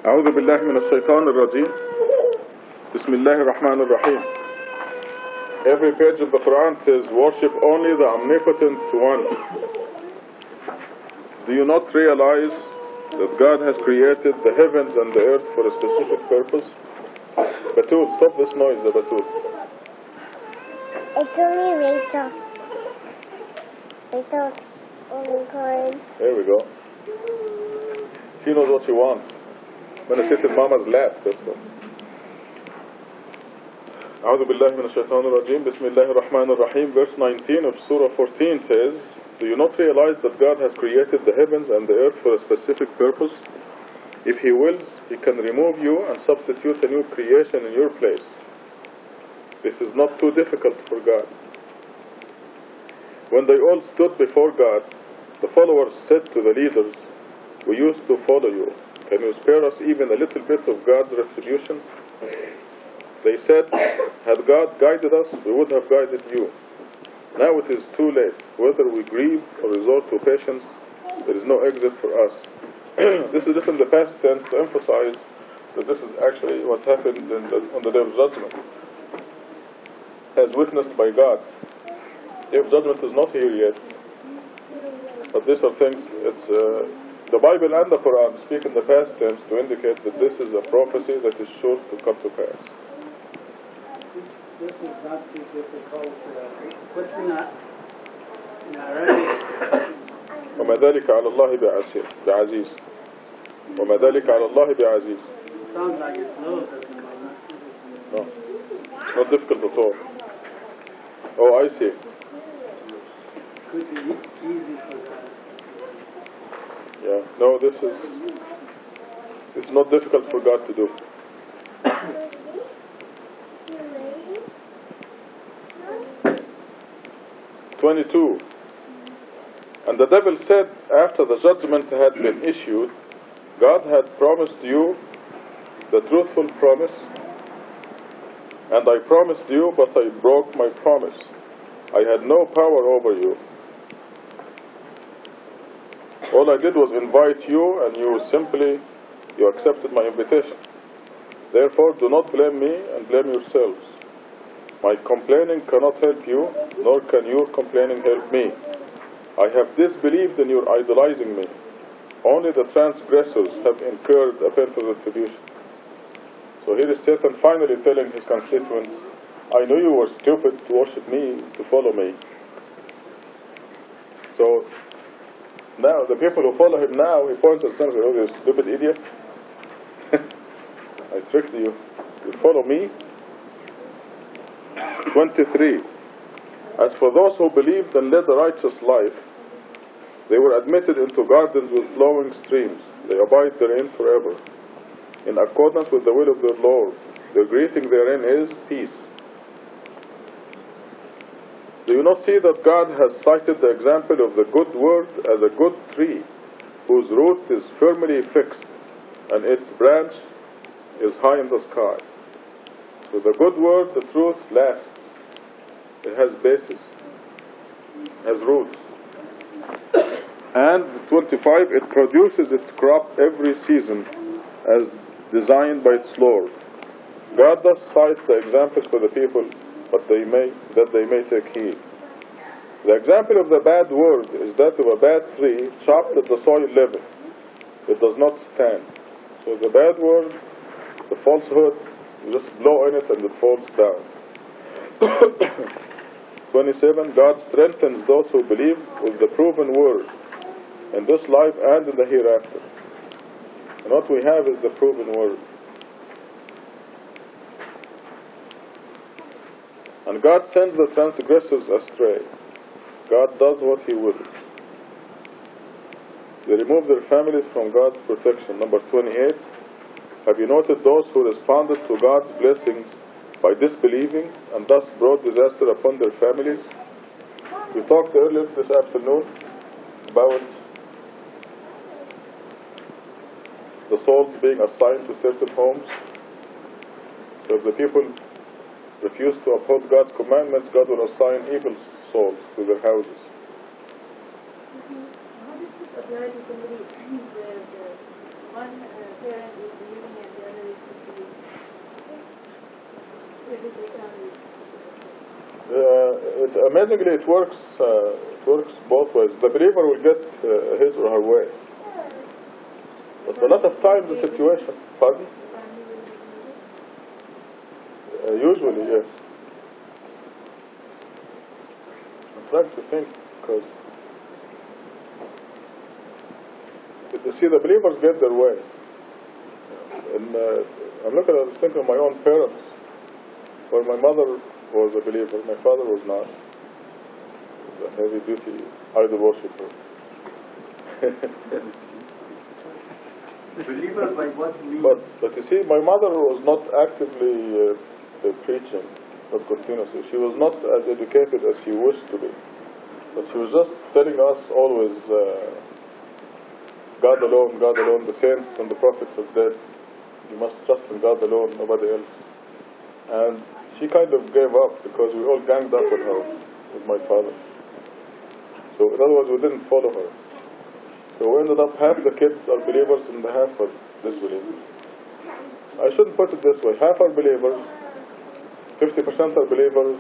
أعوذ بالله من الشيطان الرجيم. بسم الله الرحمن الرحيم. Every page of the Quran says, worship only the omnipotent one. Do you not realize that God has created the heavens and the earth for a specific purpose? Batul, stop this noise, Batul. It's only Rachel. Rachel only crying. There we go. She knows what she wants. I'm going to sit in Mama's lap, that's all. أعوذ بالله من الشيطان الرجيم. بسم الله الرحمن الرحيم. Verse 19 of Surah 14 says, do you not realize that God has created the heavens and the earth for a specific purpose? If He wills, He can remove you and substitute a new creation in your place. This is not too difficult for God. When they all stood before God, the followers said to the leaders, we used to follow you. Can you spare us even a little bit of God's retribution? They said, had God guided us, we would have guided you. Now it is too late. Whether we grieve or resort to patience, there is no exit for us. This is written in the past tense to emphasize that this is actually what happened on the day of judgment, as witnessed by God. If judgment is not here yet, but these are things, the Bible and the Quran speak in the past tense to indicate that this is a prophecy that is sure to come to pass. This is not too difficult. What's in Arabic? وما ذلك على الله بعزيز. وما ذلك على الله بعزيز. Sounds like it's low. No, it's not difficult at all. Oh, I see. Could be easy for that. Yeah, no, it's not difficult for God to do. 22. And the devil said, after the judgment had been issued, God had promised you the truthful promise, and I promised you, but I broke my promise. I had no power over you. All I did was invite you, and you accepted my invitation. Therefore, do not blame me and blame yourselves. My complaining cannot help you, nor can your complaining help me. I have disbelieved in your idolizing me. Only the transgressors have incurred a painful retribution. So here is Satan finally telling his constituents, I knew you were stupid to worship me, to follow me. So now, the people who follow him now, he points at some of these stupid idiots. I tricked you. You follow me? 23. As for those who believed and led a righteous life, they were admitted into gardens with flowing streams. They abide therein forever, in accordance with the will of their Lord. Their greeting therein is peace. Do you not see that God has cited the example of the good word as a good tree, whose root is firmly fixed, and its branch is high in the sky? So the good word, the truth, lasts. It has basis, has roots. And 25, it produces its crop every season, as designed by its Lord. God thus cites the examples for the people, that they may take heed. The example of the bad word is that of a bad tree chopped at the soil level. It does not stand. So the bad word, the falsehood, you just blow in it and it falls down. 27, God strengthens those who believe with the proven word in this life and in the hereafter. And what we have is the proven word. And God sends the transgressors astray. God does what He wills. They remove their families from God's protection. Number 28. Have you noted those who responded to God's blessings by disbelieving and thus brought disaster upon their families? We talked earlier this afternoon about the souls being assigned to certain homes. So if the people refuse to uphold God's commandments, God will assign evil souls to their houses. How does this apply to somebody where the one parent is Amazingly, it works both ways. The believer will get his or her way. But a lot of times the situation, pardon? Usually, yes. I'm trying to think, because you see, the believers get their way. And I'm looking at thinking of my own parents, where my mother was a believer, my father was not. A heavy-duty idol worshiper. Believer by what means? But you see, my mother was not actively preaching, not continuously. She was not as educated as she wished to be. But she was just telling us always, God alone, the saints and the prophets are dead. You must trust in God alone, nobody else. And she kind of gave up because we all ganged up on her, with my father. So in other words, we didn't follow her. So we ended up half the kids are believers and the half are disbelievers. I shouldn't put it this way. Half are believers, 50% are believers,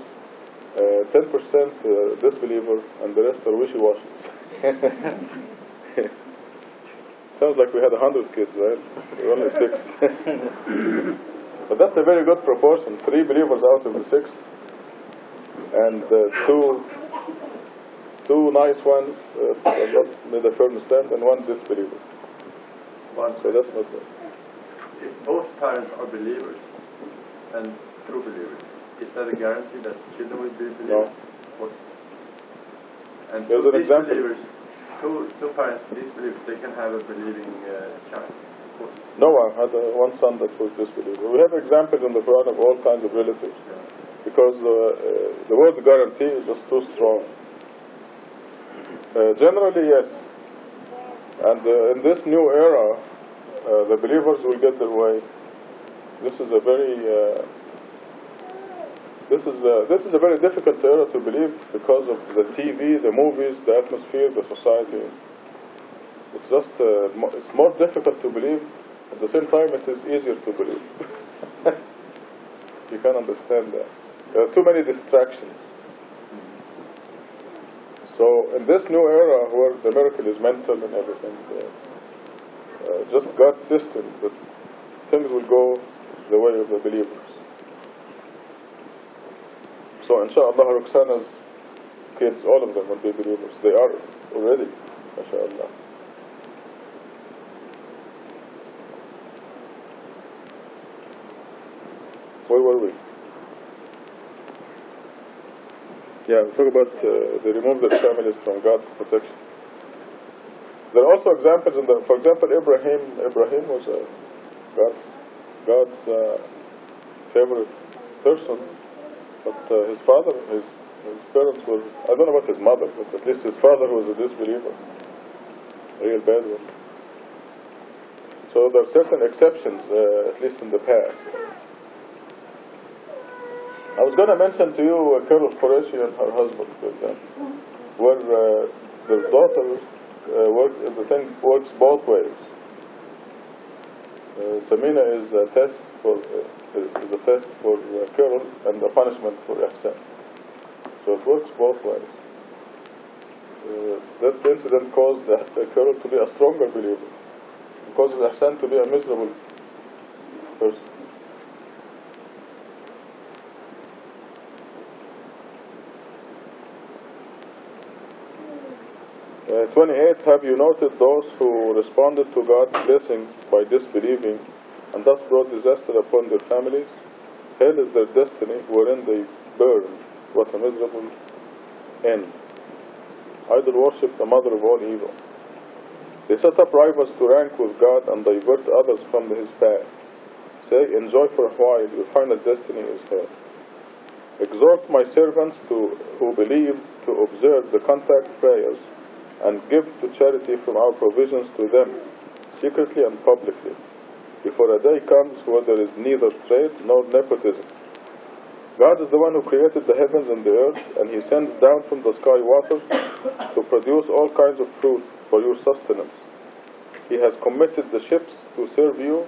10% disbelievers, and the rest are wishy-washy. Sounds like we had 100 kids, right? We're only 6. But that's a very good proportion. 3 believers out of the 6. And two nice ones have not made a firm stand, and 1 disbeliever. So that's not good. If both parents are believers and true believers, is that a guarantee that children will be believers? No. And there's an example. Two parents, disbelievers, they can have a believing child. Noah had one son that was disbeliever. We have examples in the Quran of all kinds of relatives, because the word guarantee is just too strong. Generally, yes. And in this new era, the believers will get their way. This is a very very difficult era to believe because of the TV, the movies, the atmosphere, the society. It's just it's more difficult to believe. At the same time, it is easier to believe. You can understand that. There are too many distractions. So in this new era where the miracle is mental and everything, just God's system, that things will go the way of the believers. So inshallah, Roxana's kids, all of them will be believers. They are already, mashallah. Where were we? Yeah, we talk about they remove their families from God's protection. There are also examples in the, for example, Abraham was God's favorite person, but his father, his parents were, I don't know about his mother, but at least his father was a disbeliever, a real bad one. So there are certain exceptions, at least in the past. I was going to mention to you Carol Qureshi and her husband, where their daughter works both ways. Samina is a test for Carol and a punishment for Ihsan. So it works both ways. That incident caused Carol to be a stronger believer. It causes Ihsan to be a miserable person. 28, have you noted those who responded to God's blessing by disbelieving and thus brought disaster upon their families? Hell is their destiny, wherein they burn. What a miserable end. Idol worship, the mother of all evil. They set up rivals to rank with God and divert others from His path. Say, enjoy for a while, your final destiny is hell. Exhort my servants who believe to observe the contact prayers and give to charity from our provisions to them, secretly and publicly, before a day comes where there is neither trade nor nepotism. God is the one who created the heavens and the earth, and He sends down from the sky water to produce all kinds of fruit for your sustenance. He has committed the ships to serve you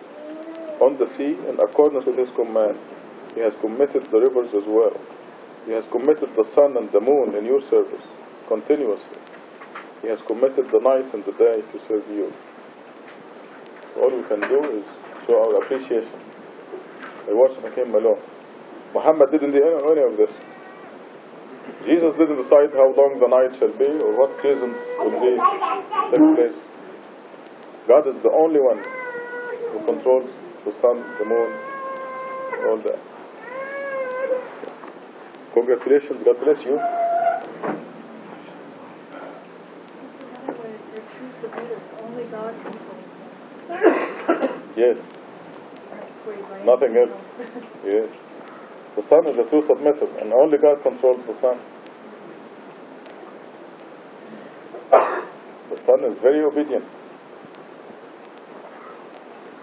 on the sea in accordance with His command. He has committed the rivers as well. He has committed the sun and the moon in your service continuously. He has committed the night and the day to serve you. All we can do is show our appreciation by worshiping Him alone. Muhammad didn't do any of this. Jesus didn't decide how long the night shall be or what seasons will be take place. God is the only one who controls the sun, the moon, all that. Congratulations, God bless you. Only God controls. Yes. Nothing else. Yes. The sun is a true submitter, and only God controls the sun. The sun is very obedient.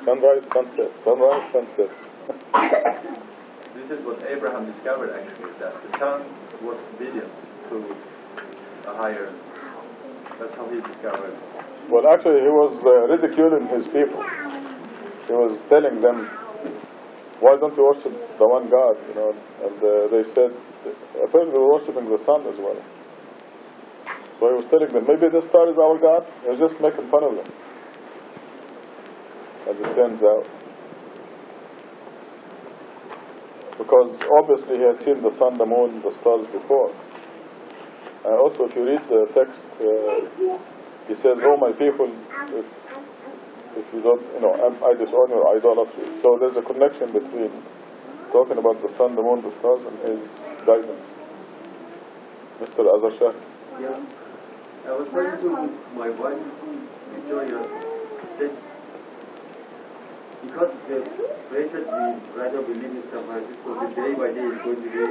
Sunrise, sunset, sunrise, sunset. This is what Abraham discovered actually, that the sun was obedient to a higher. That's how he discovered. Well, actually, he was ridiculing his people. He was telling them, why don't you worship the one God, you know? And they said, apparently they were worshiping the sun as well. So he was telling them, maybe this star is our God. He was just making fun of them. As it turns out. Because obviously he has seen the sun, the moon, the stars before. And also if you read the text, he says, oh my people, if you don't, you know, I disown your idolatry. So there's a connection between talking about the sun, the moon, the stars, and his guidance. Mr. Azhar Shah. Yeah. I was talking to my wife, Victoria, that because the pressure we rather believe in San Francisco, the day by day is going to be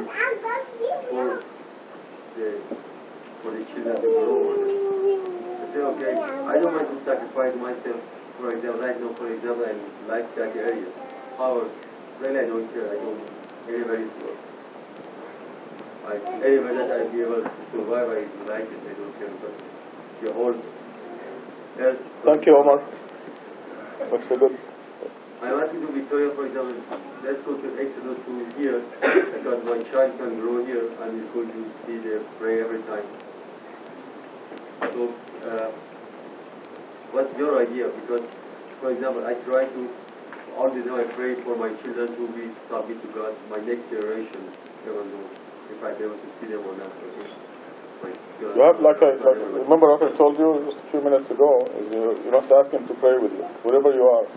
for the children to grow. I said, okay, I don't want to sacrifice myself. For example, right now, for example, I like that area. However, really I don't care. I don't anywhere is good. Anywhere that I'll be able to survive, I like it. I don't care. But the whole earth. Thank you, Omar. Looks so good. I want to do Victoria, for example, let's go to Exodus to here, because my child can grow here and is going to see the pray every time. So, what's your idea? Because, for example, I try to, all the time I pray for my children to be submit to God, my next generation, I don't know if I'll be able to see them or not. Okay? You have, remember what I told you just a few minutes ago, is you must ask him to pray with you, wherever you are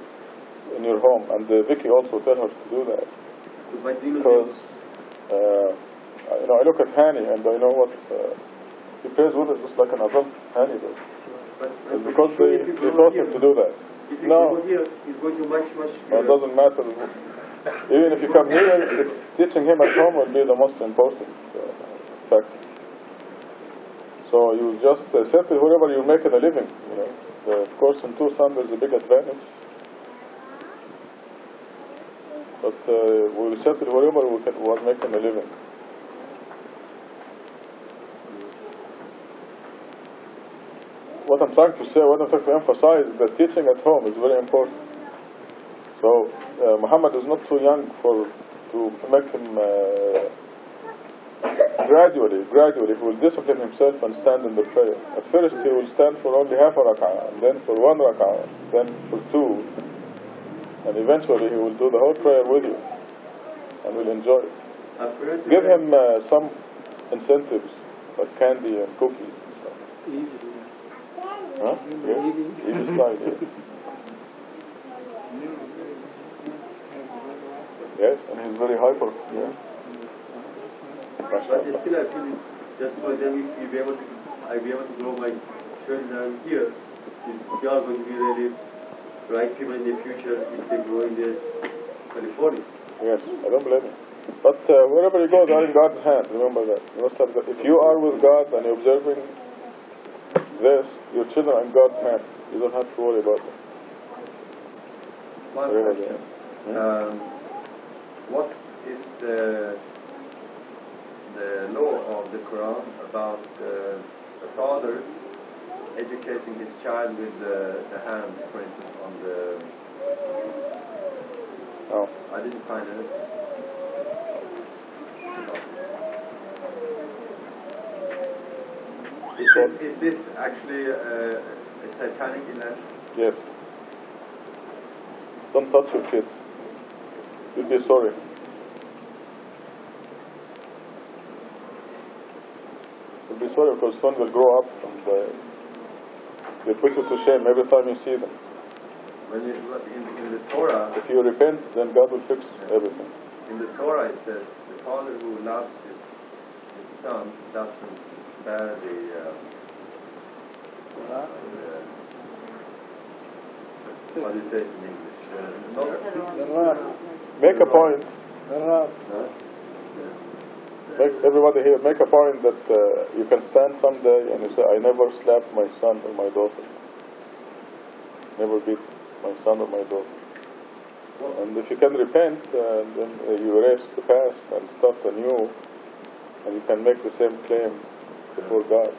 in your home. And Vicky also tell her to do that. Because, you know, I look at Hani and I know what, he prays with us just like an adult Hani does. It's because they taught him to do that. No, it doesn't matter. Even if you come here, teaching him at home will be the most important fact. So you just settle wherever you're making a living. You know, of course, in Tucson there's a big advantage. But we'll settle wherever we're making a living. What I'm trying to say, what I'm trying to emphasize is that teaching at home is very important. So Muhammad is not too young to make him gradually he will discipline himself and stand in the prayer. At first he will stand for only half a rak'ah, and then for 1 rak'ah, then for 2, and eventually he will do the whole prayer with you and will enjoy it. Give him some incentives like candy and cookies and stuff. Huh? Yeah? Easy slide, yeah. Yes, and he's very hyper. Yeah. But still I feel just for them, if I'll be able to grow my children here, they are going to be really bright people in the future if they grow in California. Yes, I don't blame you. But wherever you go, they are in God's hand. Remember that. You must have that. If you are with God and you're observing this, your children are in God's hand. You don't have to worry about them. One question. What is the law of the Quran about a father educating his child with the hand, for instance, on the... Oh. I didn't find it. Is this actually a satanic invention? Yes. Don't touch your kids. You'll be sorry. You'll be sorry because son will grow up and they put you to shame every time you see them. When you look in the Torah, If you repent, then God will fix everything. in the Torah it says the father who loves his son doesn't bear what do you say it in English? Make a point. Everybody here, make a point that you can stand someday and you say, I never slapped my son or my daughter. Never beat my son or my daughter. And if you can repent, then you erase the past and start anew, and you can make the same claim before God.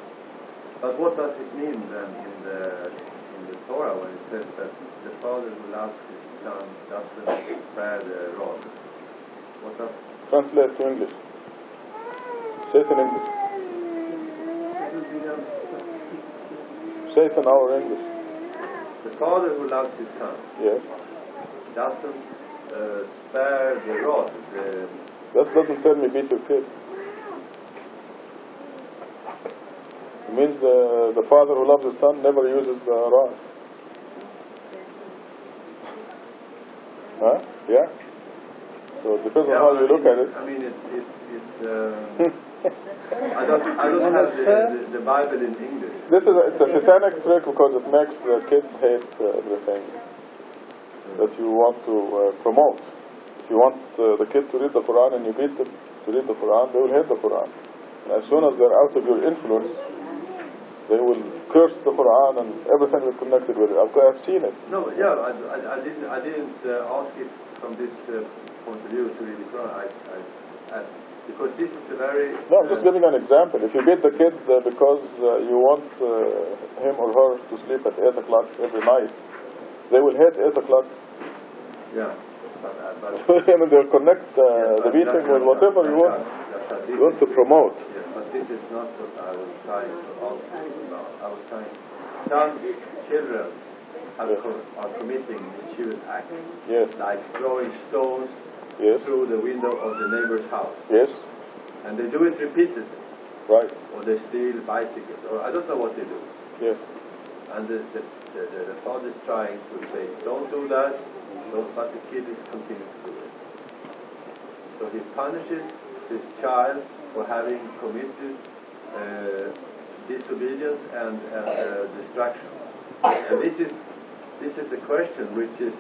But what does it mean then in the Torah when it says that the father who loves his son doesn't bear the rod? What does? Translate to English. Say it in English. Say it in our English. The father who loves his son Yes. doesn't spare the rod. That doesn't tell me beat your kid. It means the father who loves his son never uses the rod. Huh? Yeah? So it depends on how you look at it. I mean, it's I don't have the Bible in English. It's a satanic trick because it makes the kids hate everything that you want to promote. If you want the kid to read the Quran and you beat them to read the Quran, they will hate the Quran. And as soon as they're out of your influence, they will curse the Quran and everything that's connected with it. I've seen it. No, yeah, I didn't ask it from this point of view to read the Quran. I asked because this is a very... No, I'm just giving an example. If you beat the kid because you want him or her to sleep at 8 o'clock every night, they will hate 8 o'clock. Yeah. And they'll connect the beating with whatever you want to promote. Yes, but this is not what I was trying to ask you about. I was trying... Some children are committing mischievous acts, Yes. like throwing stones through the window of the neighbor's house. Yes. And they do it repeatedly. Right. Or they steal bicycles, or I don't know what they do. Yes. And the father is trying to say, don't do that, but the kid is continuing to do it. So he punishes his child for having committed disobedience and destruction. And this is a question which is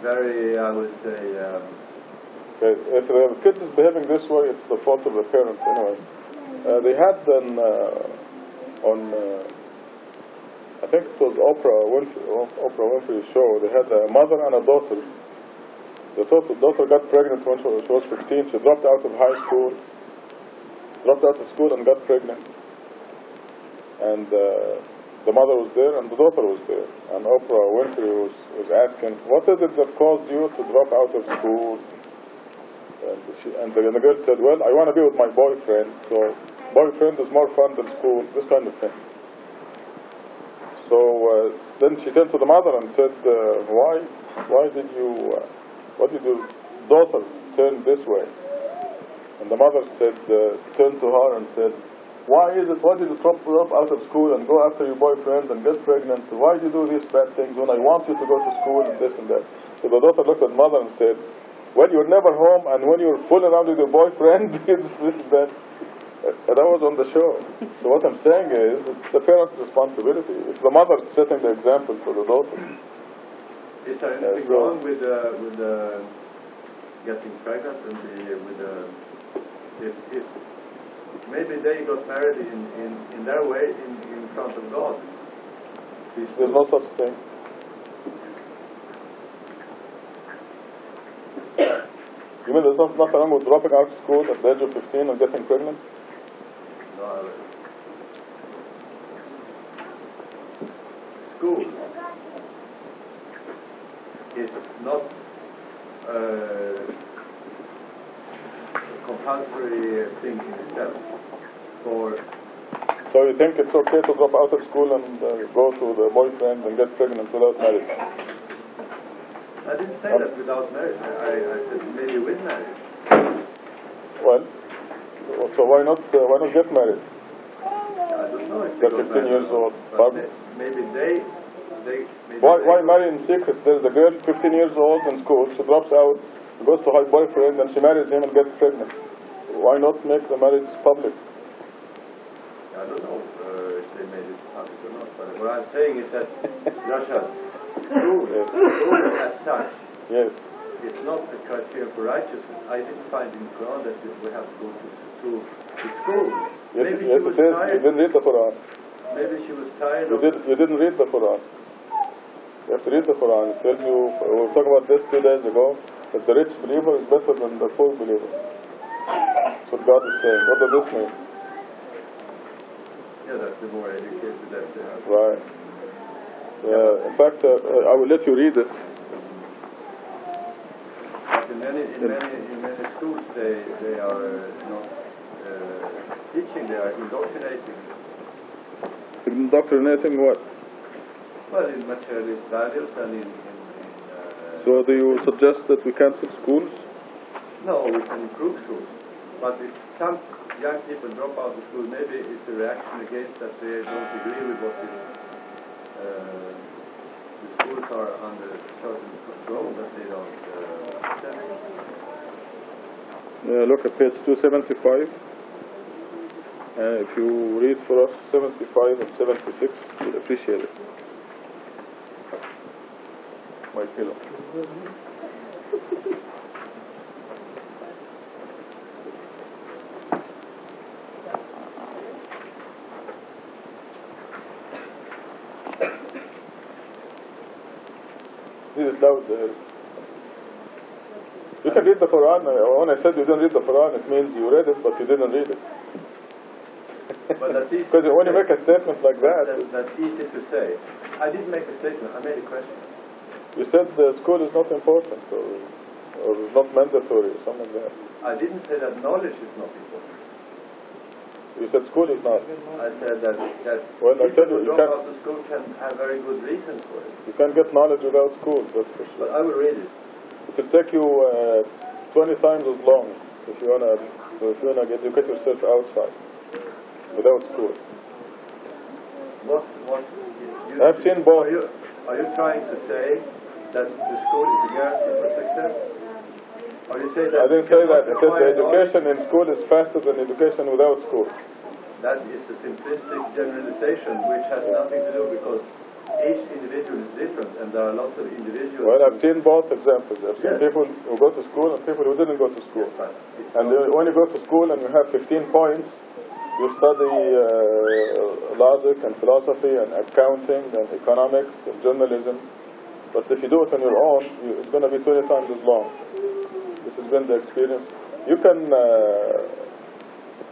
very, I would say... if the kid is behaving this way, it's the fault of the parents anyway. They had I think it was Oprah Winfrey's show, they had a mother and a daughter. The daughter got pregnant when she was 15. She dropped out of school and got pregnant. And the mother was there and the daughter was there. And Oprah Winfrey was asking, what is it that caused you to drop out of school? And the girl said, well, I want to be with my boyfriend, so boyfriend is more fun than school, this kind of thing. So then she turned to the mother and said, why did your daughter turn this way? And the mother said, turned to her and said, why did you drop out of school and go after your boyfriend and get pregnant? Why do you do these bad things when I want you to go to school and this and that? So the daughter looked at the mother and said, well, you're never home, and when you're fooling around with your boyfriend, this and that. And I was on the show. So what I'm saying is, it's the parent's responsibility. If the mother's setting the example for the daughter. Is there anything wrong with getting pregnant and if maybe they got married in their way in front of God? There's no such thing. You mean there's nothing wrong with dropping out of school at the age of 15 and getting pregnant? No. School is not a compulsory thing in itself. for... So you think it's okay to drop out of school and go to the boyfriend and get pregnant without marriage? I didn't say that without marriage. I said maybe with marriage. Well, so why not get married? I don't know if They're 15 years old. Pardon? Maybe they Why marry in secret? There's a girl 15 years old in school, she drops out, goes to her boyfriend, and she marries him and gets pregnant. Why not make the marriage public? I don't know if they made it public or not, but what I'm saying is that Russia, school as such, Yes. it's not the criteria for righteousness. I didn't find in the Quran that we have to go to school. Yes, Maybe yes she was it is. tired. You didn't read the Quran. Maybe she was tired You didn't read the Quran. You have to read the Quran. It tells you, we were talking about this 2 days ago, that the rich believer is better than the poor believer. That's what God is saying. What does this mean? Yeah, that's the more educated that they have. Right. In fact, I will let you read it. But in many schools, they are not teaching; they are indoctrinating. Indoctrinating what? Well, in materialist values and in So do you suggest that we cancel schools? no, we can improve schools. But if some young people drop out of school, maybe it's a reaction against that they don't agree with what the schools are under certain control, that they don't accept. Look at page 275. If you read for us 75 and 76, we'll appreciate it. My pillow. Read it loud. You can read the Quran. When I said you didn't read the Quran, it means you read it, but you didn't read it. But that's easy. Because when you make a statement like that, That's easy to say. I didn't make a statement. I made a question. you said the school is not important or not mandatory or something like that. I didn't say that knowledge is not important. You said school is not. I said that Well, I people tell you, who you drop can't- out of school can have very good reasons for it. You can get knowledge without school, that's for But sure. I will read it. It will take you 20 times as long if you wanna educate yourself outside without school. What I've seen both. Are you trying to say that the school is a guarantee for success? Or you say that I didn't you say that. cannot I said the acquire knowledge? education in school is faster than education without school. That is a simplistic generalization which has nothing to do, because each individual is different and there are lots of individuals. Well, I've seen both examples. I've seen Yes. people who go to school and people who didn't go to school. Yes, fine. It's And not- when you go to school and you have 15 points, you study logic and philosophy and accounting and economics and journalism. But if you do it on your own, it's going to be 20 times as long. This has been the experience. You can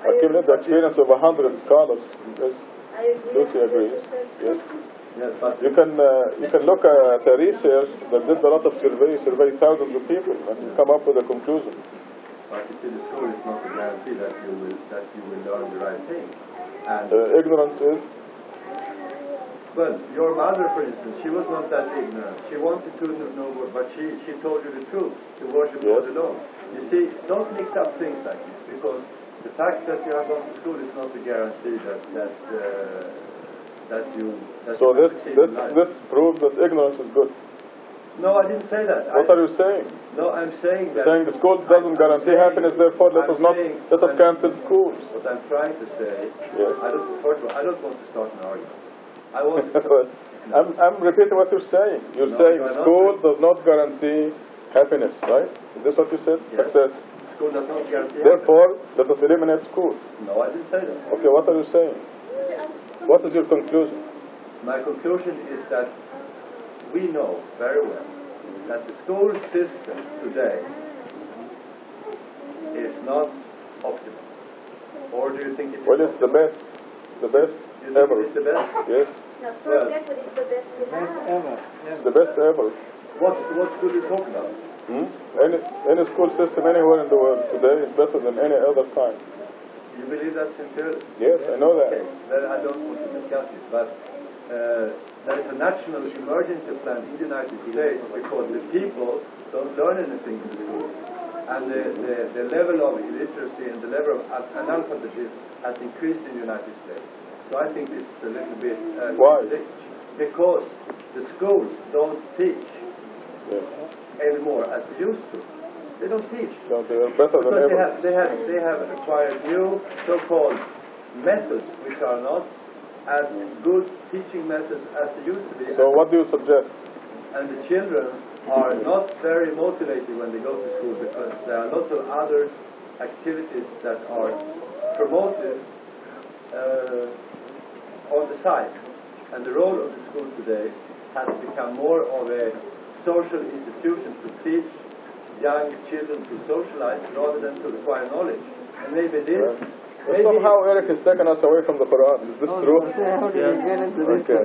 accumulate the experience of 100 scholars. Yes, Lucy agrees. Yes. Yes, but You can look at a research that did a lot of survey thousands of people, and you come up with a conclusion. But you see, the school is not a guarantee that you will learn the right thing. And Ignorance is. well, your mother, for instance, she was not that ignorant. She wanted to know what, but she told you the truth, to worship Yes. God alone. You see, don't mix up things like this, because the fact that you have gone to school is not a guarantee that you. So you this succeed in life. this proves that ignorance is good. No, I didn't say that. What are you saying? No, I'm saying that. Saying the school doesn't guarantee happiness, therefore let us cancel schools. What I'm trying to say, Yes. first of all, I don't want to start an argument. I want to. Well, I'm repeating what you're saying. You're No, saying you are not. school does not guarantee happiness, right? Is this what you said? Yes. Success. School does not guarantee. Therefore, let us eliminate schools. No, I didn't say that. Okay, what are you saying? What is your conclusion? My conclusion is that we know very well that the school system today is not optimal. Or do you think it is? Well, it's the best. The best You think ever. it's the best? Yes, Well, it's the best ever. what school you talk about? Any school system anywhere in the world today is better than any other time. You believe that sincerely? Yes, I know that. Okay, then I don't want to discuss it, but there is a national emergency plan in the United States because the people don't learn anything in the school. And the level of illiteracy and the level of analphabetism has increased in the United States. So I think it's a little bit... Why? Because the schools don't teach Yes. anymore as they used to. They don't teach. So they are better than Because ever. they have acquired new so-called methods which are not as good teaching methods as they used to be. So what do you suggest? And the children are not very motivated when they go to school because there are lots of other activities that are promoted on the side. And the role of the school today has become more of a social institution to teach young children to socialize rather than to acquire knowledge. And maybe this... But somehow Eric has taken us away from the Quran. Is this true? Okay.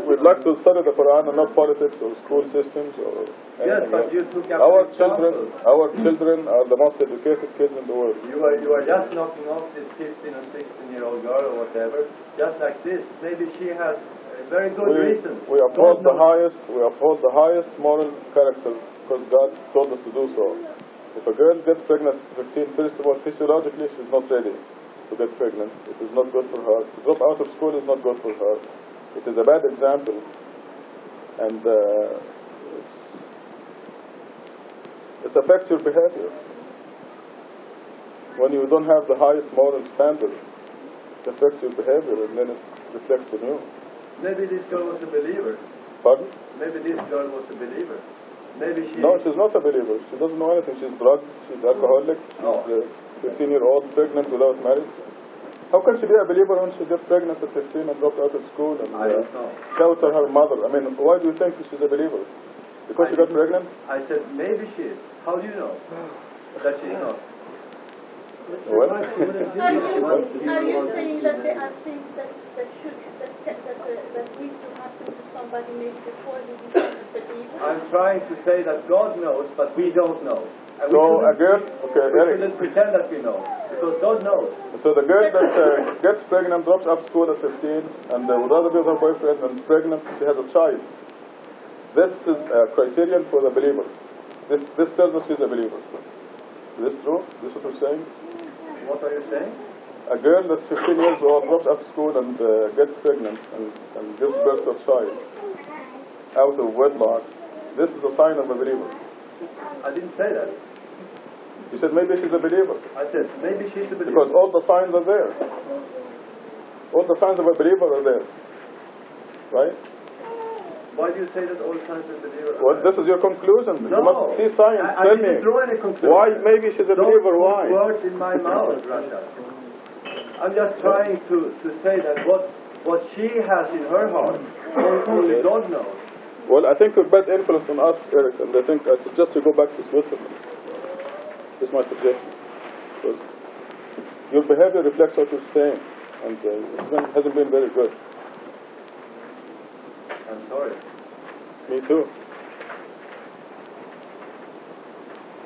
We'd like to study the Quran and not politics or school systems or Yes, anything but else. you took up Our examples. children are the most educated kids in the world. You are just knocking off this 15 or 16-year-old girl or whatever, just like this. Maybe she has a very good reason. We uphold the highest moral character because God told us to do so. If a girl gets pregnant at 15, first of all, physiologically she's not ready to get pregnant. It is not good for her. To drop out of school is not good for her. It is a bad example. And it affects your behavior. When you don't have the highest moral standard, it affects your behavior and then it reflects on you. Maybe this girl was a believer. Pardon? Maybe this girl was a believer. Maybe she... No, she's not a believer. She doesn't know anything. She's drugged. She's alcoholic. She's 15-year-old pregnant without marriage. How can she be a believer when she gets pregnant at 15 and drops out of school and I don't know. shouts at her mother? I mean, why do you think she's a believer? Because she got pregnant? I said, maybe she is. How do you know that she's not? Well, Are you saying that there are things that need to happen to somebody maybe before they become a believer? I'm trying to say that God knows, but we don't know. And so a girl, okay, we Eric. shouldn't pretend that we know, because God knows. So the girl that gets pregnant, drops out of school at 15, and would rather be with her boyfriend and pregnant, she has a child. This is a criterion for the believer. This tells us she's a believer. Is this true? Is this what you're saying? What are you saying? A girl that's 15 years old drops out of school and gets pregnant and gives birth to a child out of wedlock. This is a sign of a believer. I didn't say that. You said maybe she's a believer. I said maybe she's a believer. Because all the signs are there. All the signs of a believer are there. Right? Why do you say that all signs of a believer are Well, there? this is your conclusion. No. You must see science. I Tell me. didn't draw any conclusion. Why maybe she's a believer? Don't Why? put words in my mouth, Russia. I'm just trying to say that what she has in her heart, only God knows. Well, I think you're bad influence on us, Eric, and I think I suggest you go back to Switzerland. This is my suggestion. Because your behavior reflects what you're saying, and it hasn't been very good. I'm sorry. Me too.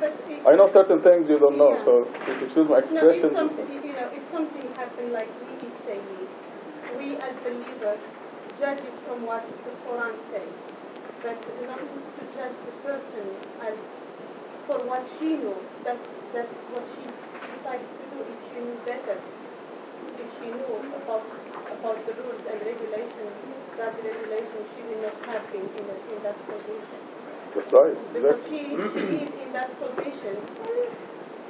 But I know certain things you don't know, so if you choose my no, expressions... if something happened like we say, we as believers judge it from what the Quran says. But not to judge the person as for what she knows. That's what she decides to do. If she knew better, if she knew about the rules and regulations, God's regulations, she will not have been in that position. That's right. Because Exactly. she is in that position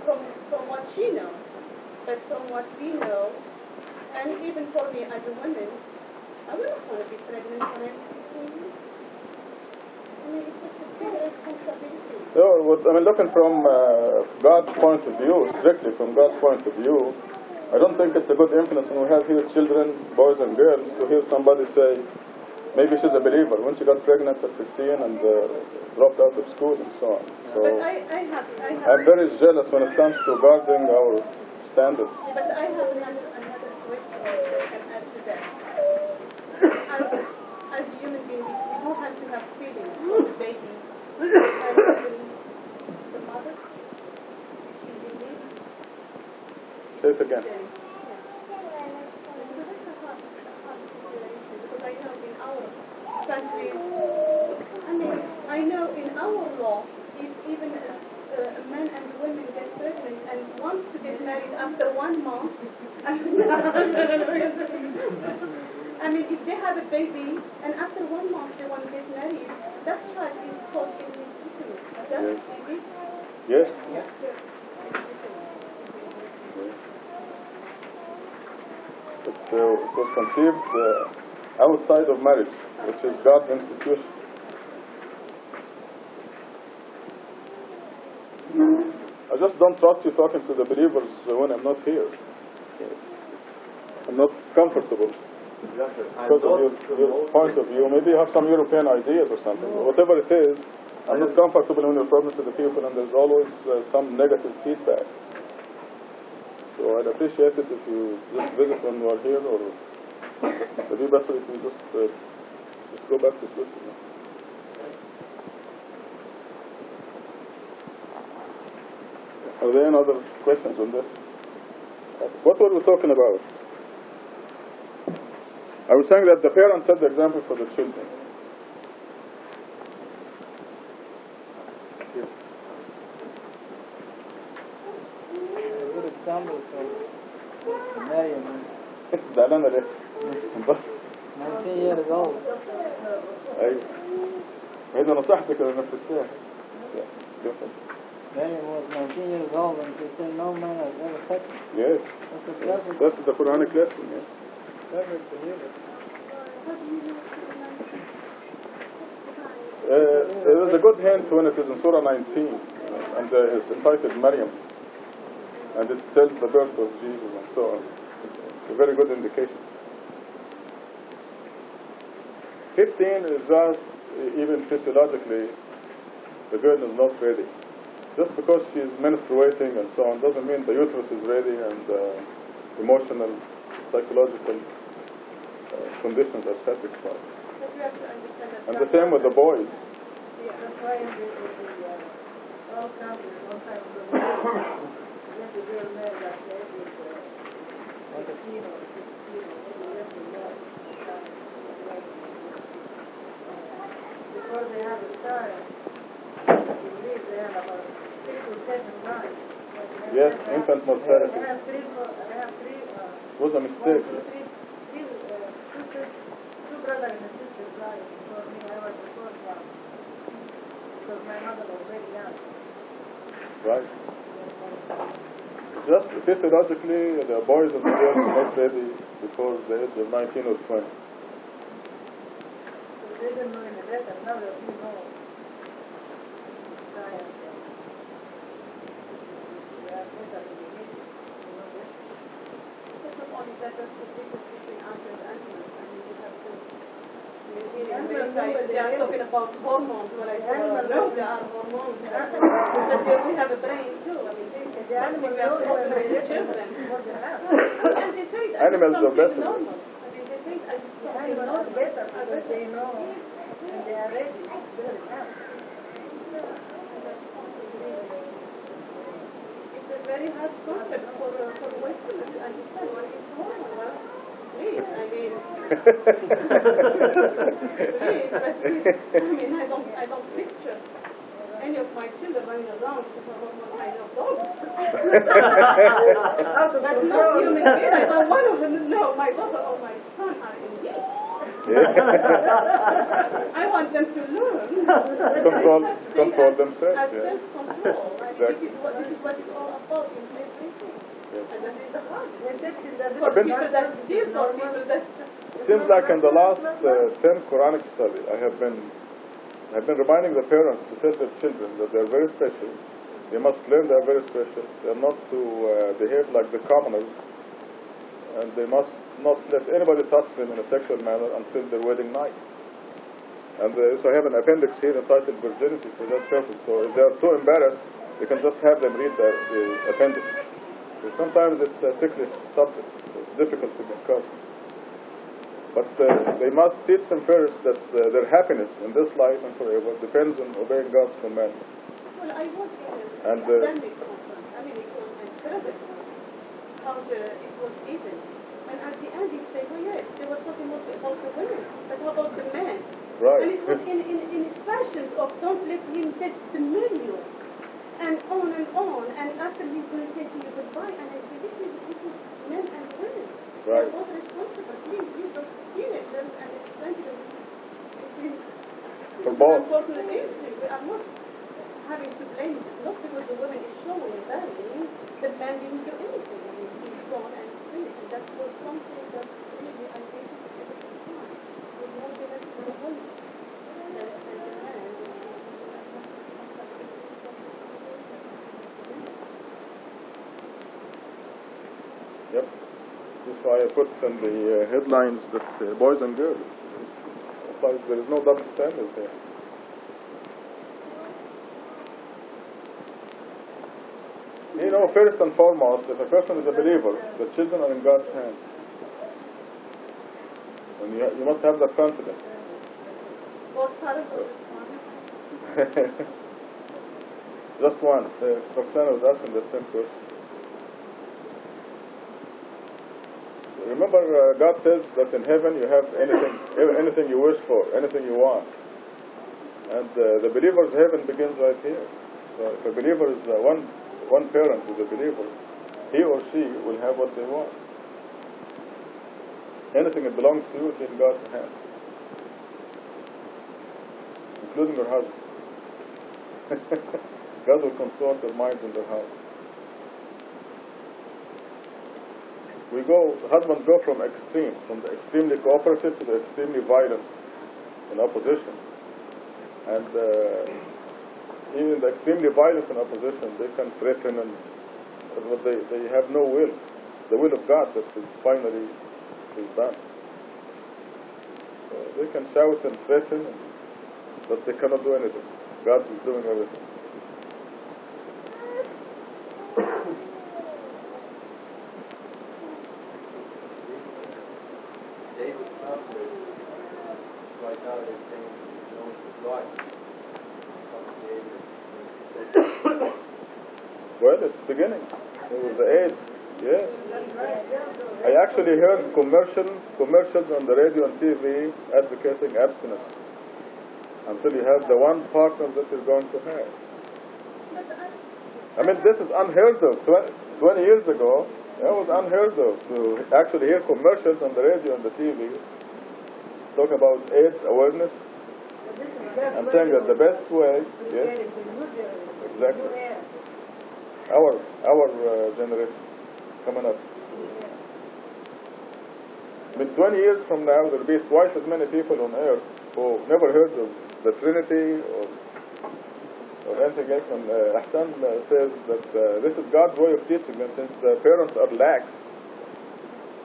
from what she knows. But from what we know, and even for me as a woman, I would not want to be pregnant for anything. I mean, it's such a big responsibility. No, looking from God's point of view, strictly from God's point of view, I don't think it's a good influence when we have here children, boys and girls, to hear somebody say, maybe she's a believer when she got pregnant at 15 and dropped out of school and so on. So But I'm very jealous when it comes to guarding our standards. But I have another question that I can add to that. As human beings, we do have to have feelings for the baby and even the mother. She believes. Say it again. our law, if even men and women get pregnant and want to get married after 1 month, I mean, if they have a baby and after 1 month they want to get married, that child is called illegitimate. That's baby? Yes. Yes. It was conceived outside of marriage, which is God's institution. I just don't trust you talking to the believers when I'm not here. I'm not comfortable because of your point of view. Maybe you have some European ideas or something. Whatever it is, I'm not comfortable when you're talking to the people and there's always some negative feedback. So I'd appreciate it if you just visit when you are here, or it'd be better if you just go back to Switzerland. Are there any other questions on this? What were we talking about? I was saying that the parents set the example for the children. A good example from Miriam, زعلانة ليه؟ 19 years old. أيوة. هذا نصيحتك لنفسها. Miriam was 19 years old and she said no man has ever touched me. Yes. That's the Quranic lesson. Yes. Perfect believer. There is a good hint when it is in Surah 19, and it's entitled Maryam, and it tells the birth of Jesus and so on. It's a very good indication. 15 is just, even physiologically, the girl is not ready. Just because she is menstruating and so on doesn't mean the uterus is ready and emotional, psychological conditions are satisfied. But you have to understand that And the same with the boys. That's why in the all countries, one time ago, let the girl marry that age with 15 or 16 or maybe less than that. Before they have a child, I believe they have about 6 or 7 lives. Yes, infant mortality. I have three. It was a mistake. Two brothers and a sister died before me. I was the fourth one. Because my mother was very young. Right. Just physiologically, the boys and the girls are not ready before the age of 19 or 20. They didn't know any better. Now that we know science, they are better than we need. It's not only better to difference between us and animals. I mean, you have to. They are talking about hormones. Well, I don't know there are hormones. But we have a brain too. I mean, The animals know children. what they have. And they say it as Animals are something better. normal. I mean, they say it as The something animals are normal. better because they know and they are ready. Very fast. It's a very hard concept for Westerners to understand what is hormone. Well, please, I mean, please, but I mean, I don't picture any of my children running around with a hormone kind of dog. That's not human being. I don't want to know my daughter or my son are in need. I want them to learn. Control themselves. As Yeah. self-control. I mean, this is what it's all about in everything. Yes. And that is the hard. I've For been- people that steal, for people that... It seems like in the last 10 Quranic study, I have been reminding the parents to tell their children that they're very special. They must learn they're very special. They're not to behave like the commoners, and they must not let anybody touch them in a sexual manner until their wedding night. And so I have an appendix here entitled Virginity for that purpose. So if they are so embarrassed, you can just have them read the appendix. So sometimes it's a ticklish subject. It's difficult to discuss. But they must teach them first that their happiness in this life and forever depends on obeying God's commandments. Well, I was in And, academic conference. I mean, it was incredible how it was given. And at the end, he said, well, yes, they were talking mostly about the women. But how about the men? Right. And it was in expressions of don't let him touch the menu, and on and on. And after he's going to say to you goodbye, and I say, this is men and women. Right. They're both responsible. Please, these are teenagers, and it's plenty of For both. unfortunate issues. We are not having to blame, not because the woman is showing value, the man didn't do anything. I mean, he's gone and finished. That was something that really, I think, was more benefit for the woman than the man. Yep. That's why I put in the headlines that boys and girls. Otherwise, there is no double standard there. You know, first and foremost, if a person is a believer, the children are in God's hands. And you must have that confidence. Both parents are responsible. Just one. Roxana was asking the same question. Remember, God says that in heaven you have anything you wish for, anything you want. And the believer's heaven begins right here. So if a believer is one parent is a believer, he or she will have what they want. Anything that belongs to you is in God's hands, including your husband. God will consort their minds in their house. Husbands go from extremes, from the extremely cooperative to the extremely violent in opposition. And even the extremely violent in opposition, they can threaten, but they have no will. The will of God that is finally is done. So they can shout and threaten, but they cannot do anything. God is doing everything. Right now they're saying no to God. Well, it's beginning. It was the age. Yes. I actually heard commercials on the radio and TV advocating abstinence until you have the one partner that you're going to have. I mean, this is unheard of. 20 years ago, it was unheard of to actually hear commercials on the radio and the TV talk about AIDS awareness. I'm saying that the best way, yes, exactly. Our generation coming up. I mean, 20 years from now, there will be twice as many people on earth who never heard of the Trinity or anything else. And Ahsan says that this is God's way of teaching them, since the parents are lax.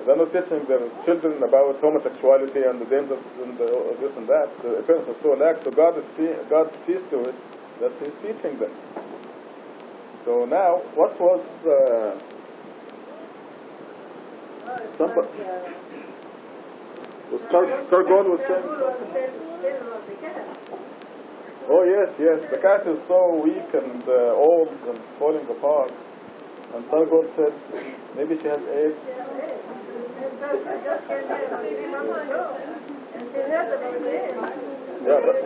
They're not teaching their children about homosexuality and the dangers and this and that. The parents are so lax, so God sees to it that He's teaching them. So now, what was somebody? Targon was saying something. Oh yes, the cat is so weak and old and falling apart. And Targon said, maybe she has AIDS. Yeah, but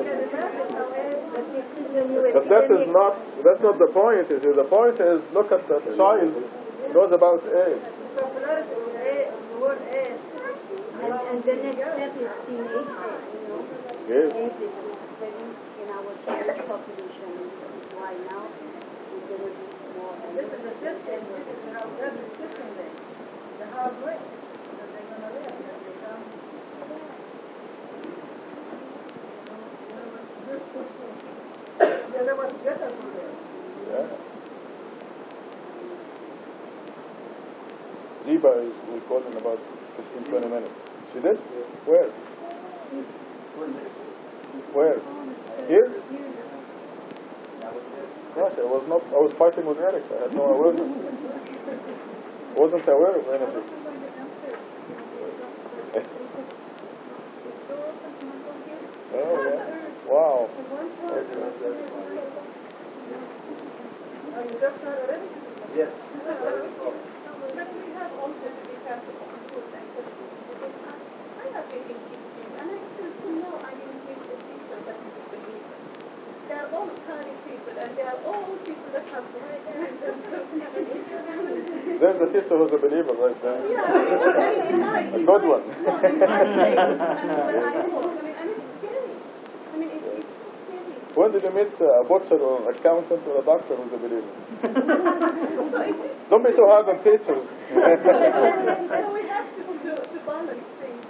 that's not the point. The point is, look at the child knows about AIDS. And the next step is teenage, Yes. AIDS is spreading in our children's population. This is why now we're going to be more. This is the system. This is how God is teaching them. The hard way that they're going to live. That was better for them. Yeah. Ziba will call in about 15-20 minutes. She did? Where? Where? Here? Gosh, I was fighting with Eric. I had no awareness. Wasn't aware of anything. Oh, yeah. Wow. Yes. But we have also to be careful of food and because I have taken teaching and I still know I didn't take the they're all tiny people, and they are all people that have red hair and There's the sister who's a believer right there. yeah, A good one. it's scary. When did you meet a butcher or an accountant or a doctor who's a believer? Don't be too hard on teachers. So we have to balance things.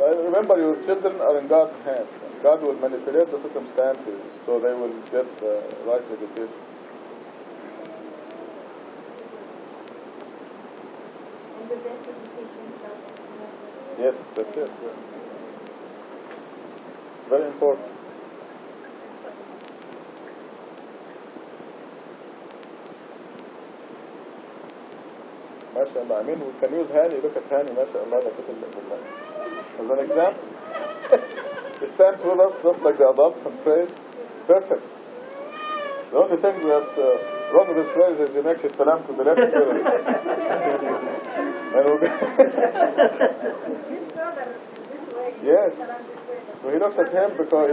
Remember, your children are in God's hands. God will manipulate the circumstances so they will get the right education. And the best education is out. Yes, that's it. Yeah. Very important. MashaAllah. I mean, we can use Hani. Look at Hani, MashaAllah. As an example. He stands with us just like the adults and prays. Perfect. The only thing that's wrong with this phrase is you make his salam to the left ear. And we'll yes. So he looks at him because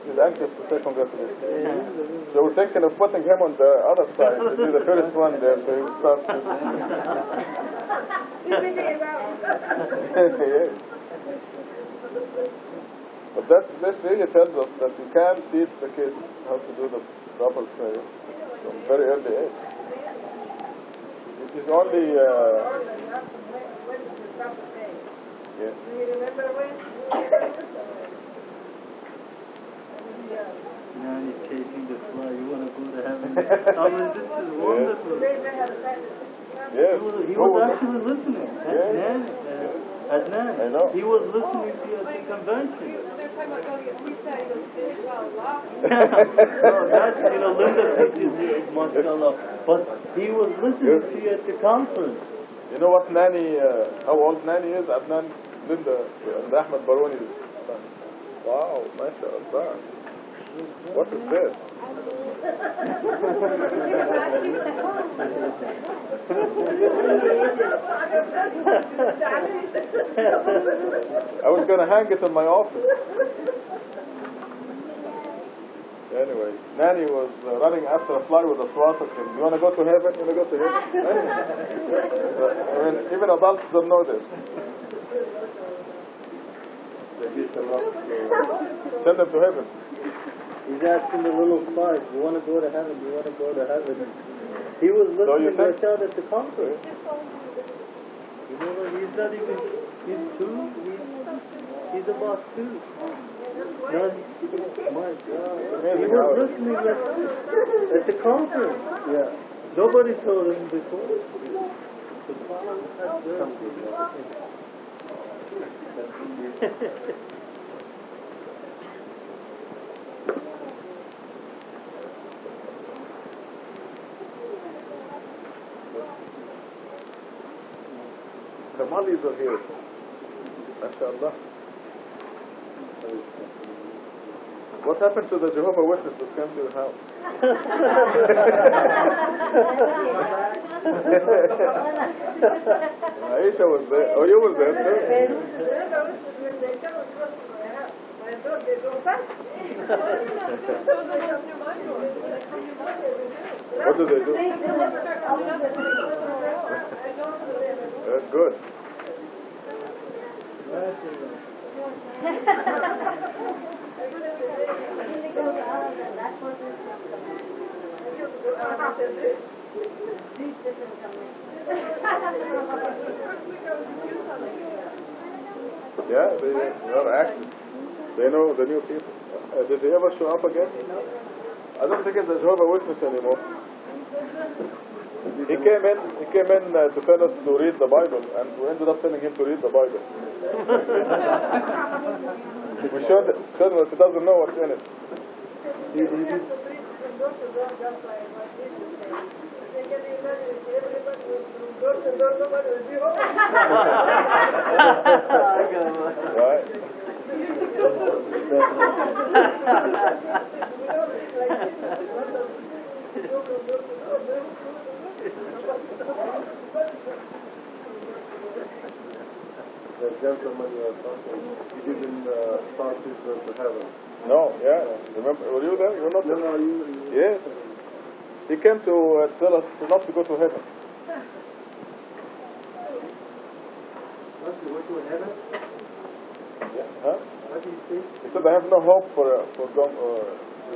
he's anxious to say congratulations. So we're thinking of putting him on the other side to be the first one there, so he will start to... Yes. But this really tells us that you can teach the kids how to do the proper prayer from very early age. It is only... yes. Do you remember when? Now he's chasing the fly. You want to go to heaven? I mean, this is wonderful. Yes. He was actually listening. Yes. Adnan. I know. He was listening to you at the convention. They're talking about going to pizza, he goes, wow. That's, Linda teaches you, mashallah. But he was listening to you at the conference. You know what Nani, how old Nani is? Adnan, Linda, and Ahmed Baroni's son. Wow, mashallah. What is this? I was going to hang it in my office. Anyway, Nani was running after a fly with a swat at him. You want to go to heaven? You want to go to heaven? I mean, even adults don't know this. Send them to heaven. He's asking the little flies, you want to go to heaven? You want to go to heaven? He was listening right out at the conference. He's not even, he's two, he's about two. No, my God. He was listening at the conference. Yeah. Nobody told him before. The Malis are here. MashaAllah. What happened to the Jehovah Witness that came to your house? Aisha was there. Oh, you were there too? What do they do? That's good. Yeah, they are active. They know the new people. Did he ever show up again? I don't think it's a Jehovah Witness anymore. He came in to tell us to read the Bible, and we ended up telling him to read the Bible. We showed him that he doesn't know what's in it. Right. The gentleman you are talking, he didn't start his way to heaven. No, yeah. Remember, were you there? You were not there? No, you. Yes. He came to tell us not to go to heaven. Not to go to heaven? Yeah. Huh? What did he say? He said, I have no hope for God.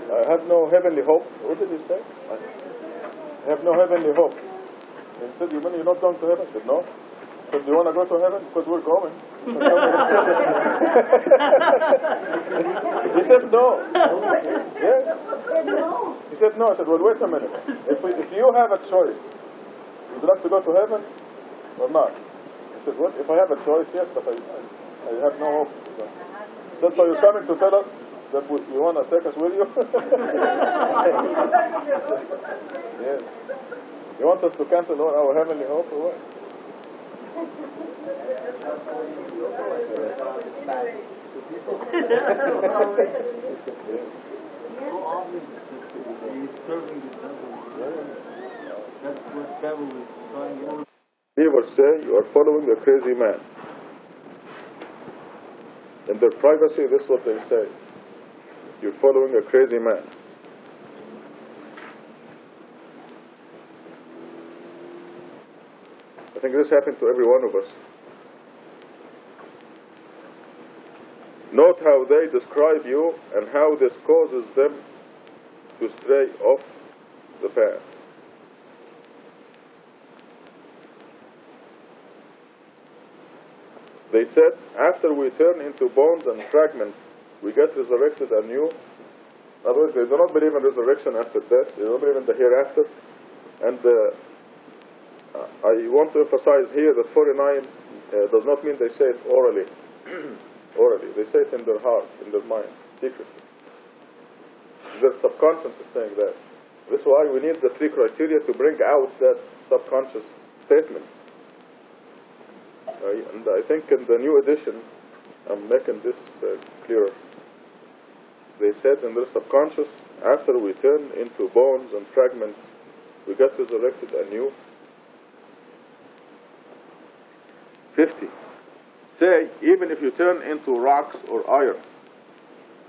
I have no heavenly hope. What did he say? I have no heavenly hope. He said, you mean you're not going to heaven? I said, no. He said, do you want to go to heaven? Because we're going. He said, no. Yes. He said, no. I said, well, wait a minute. If you have a choice, would you like to go to heaven or not? He said, what? If I have a choice, yes, but I have no hope. That's why you're coming to tell us that you want to take us with you? Yes. You want us to cancel all our heavenly hope or what? He's serving the devil. That's what devil is trying to do. Believers say you are following a crazy man. In their privacy, this is what they say. You're following a crazy man. I think this happened to every one of us. Note how they describe you and how this causes them to stray off the path. They said, after we turn into bones and fragments, we get resurrected anew. In other words, they do not believe in resurrection after death. They don't believe in the hereafter. And I want to emphasize here that 49 does not mean they say it orally. Orally. They say it in their heart, in their mind, secretly. Their subconscious is saying that. This is why we need the 3 criteria to bring out that subconscious statement. And I think in the new edition, I'm making this clearer. They said in their subconscious, after we turn into bones and fragments, we get resurrected anew. 50. Say, even if you turn into rocks or iron,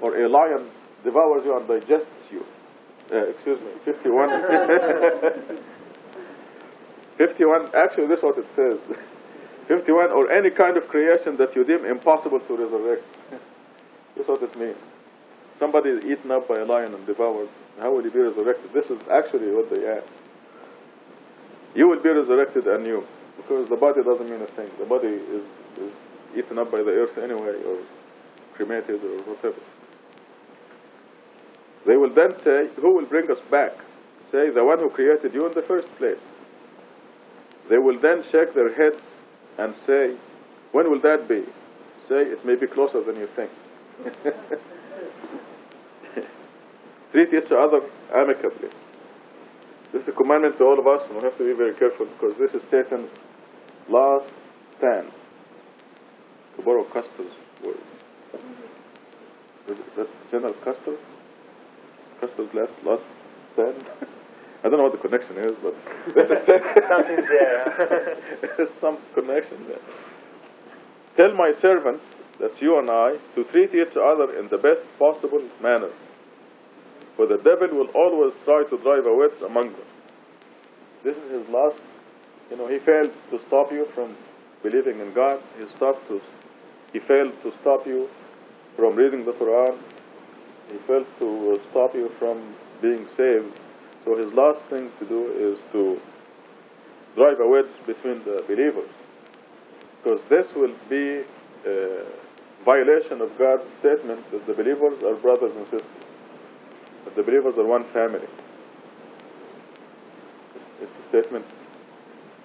or a lion devours you and digests you. 51. 51, actually this is what it says. 51, or any kind of creation that you deem impossible to resurrect. This is what it means. Somebody is eaten up by a lion and devoured. How will he be resurrected? This is actually what they ask. You will be resurrected anew, because the body doesn't mean a thing. The body is eaten up by the earth anyway, or cremated, or whatever. They will then say, who will bring us back? Say, the one who created you in the first place. They will then shake their heads and say, when will that be? Say, it may be closer than you think. Treat each other amicably. This is a commandment to all of us, and we have to be very careful, because this is Satan's last stand. To borrow Custer's word. Is that General Custer? Custer's last stand? I don't know what the connection is, but this is something there. There's some connection there. Tell my servants, that's you and I, to treat each other in the best possible manner. For the devil will always try to drive a wedge among them. This is his last, he failed to stop you from believing in God. He failed to stop you from reading the Quran. He failed to stop you from being saved. So his last thing to do is to drive a wedge between the believers. Because this will be a violation of God's statement that the believers are brothers and sisters. That the believers are one family. It's a statement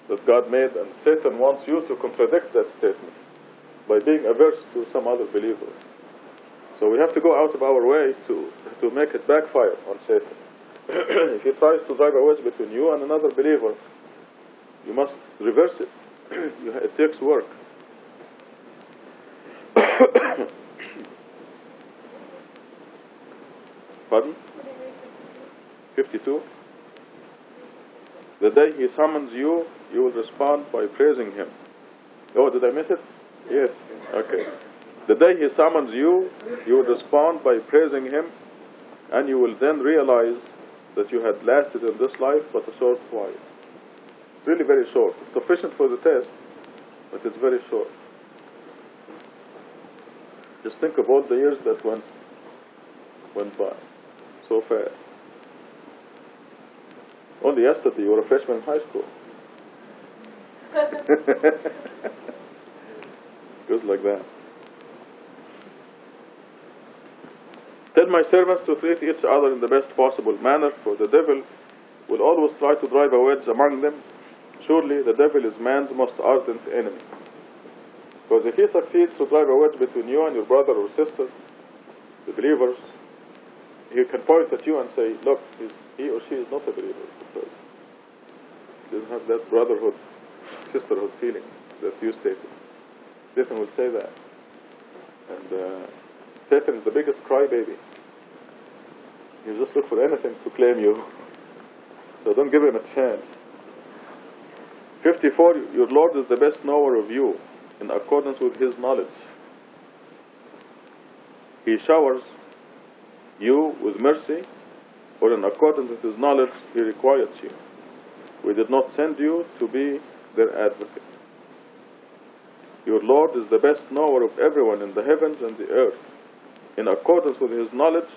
that God made, and Satan wants you to contradict that statement by being averse to some other believer. So we have to go out of our way to make it backfire on Satan. If he tries to drive a wedge between you and another believer, you must reverse it. It takes work. Pardon? 52. The day he summons you, you will respond by praising him. Oh, did I miss it? Yes. Okay. The day He summons you, you will respond by praising Him, and you will then realize that you had lasted in this life but a short while. Really very short. It's sufficient for the test, but it's very short. Just think of all the years that went by so fast. Only yesterday you were a freshman in high school. Just like that. Tell my servants to treat each other in the best possible manner, for the devil will always try to drive a wedge among them. Surely the devil is man's most ardent enemy. Because if he succeeds to drive a wedge between you and your brother or sister, the believers, he can point at you and say, look, he or she is not a believer, because he doesn't have that brotherhood, sisterhood feeling that you stated. Satan will say that. And Satan is the biggest crybaby. He'll just look for anything to claim you. So don't give him a chance. 54, your Lord is the best knower of you, in accordance with His knowledge. He showers you with mercy, or in accordance with His knowledge, He requires you. We did not send you to be their advocate. Your Lord is the best knower of everyone in the heavens and the earth. In accordance with His knowledge,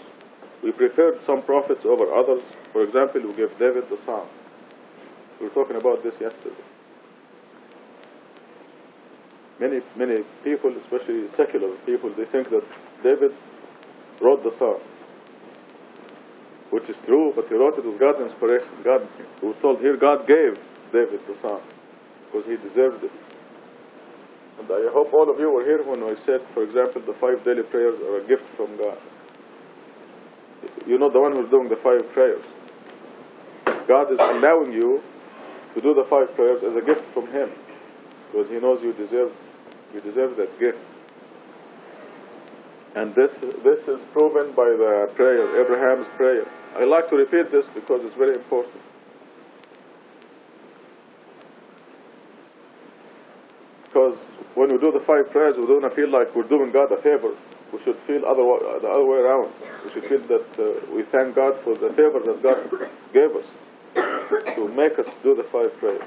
we preferred some prophets over others. For example, we gave David the psalm. We were talking about this yesterday. Many people, especially secular people, they think that David wrote the psalm, which is true, but he wrote it with God's inspiration. God, we were told here, God gave David the psalm because he deserved it. And I hope all of you were here when I said, for example, the 5 daily prayers are a gift from God. You're not the one who's doing the 5 prayers. God is allowing you to do the 5 prayers as a gift from Him, because He knows you deserve that gift. And this is proven by the prayer, Abraham's prayer. I like to repeat this because it's very important. Because when we do the 5 prayers, we don't feel like we're doing God a favor. We should feel the other way around. We should feel that we thank God for the favor that God gave us to make us do the 5 prayers.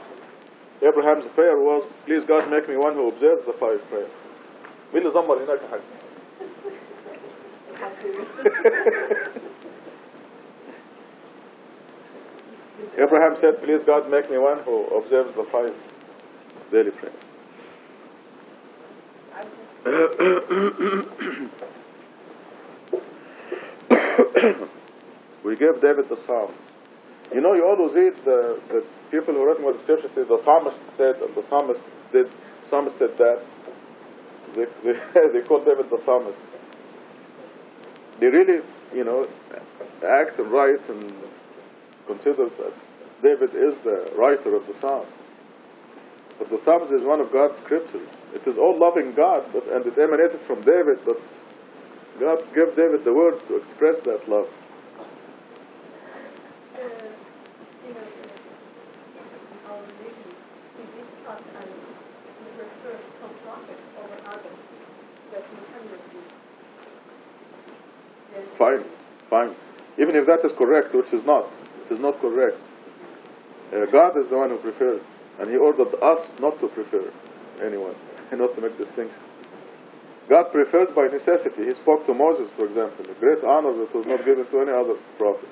Abraham's prayer was, please God, make me one who observes the 5 prayers. مين اللي زمر هناك يا حاج؟ Abraham said, please God, make me one who observes the 5 daily prayers. We gave David the psalm. You know, you always read the people who wrote more the scripture say the psalmist said, and the psalmist did. The psalmist said that. They call David the psalmist. They really, act and write and consider that David is the writer of the psalm. But the psalms is one of God's scriptures. It is all loving God, and it emanated from David, but God gave David the words to express that love. Our religion, we discuss and we refer some prophets over others that we cannot do. Fine. Even if that is correct, which is not, it is not correct. God is the one who prefers, and He ordered us not to prefer anyone, and not to make distinction. God preferred by necessity. He spoke to Moses, for example, a great honor that was not given to any other prophet.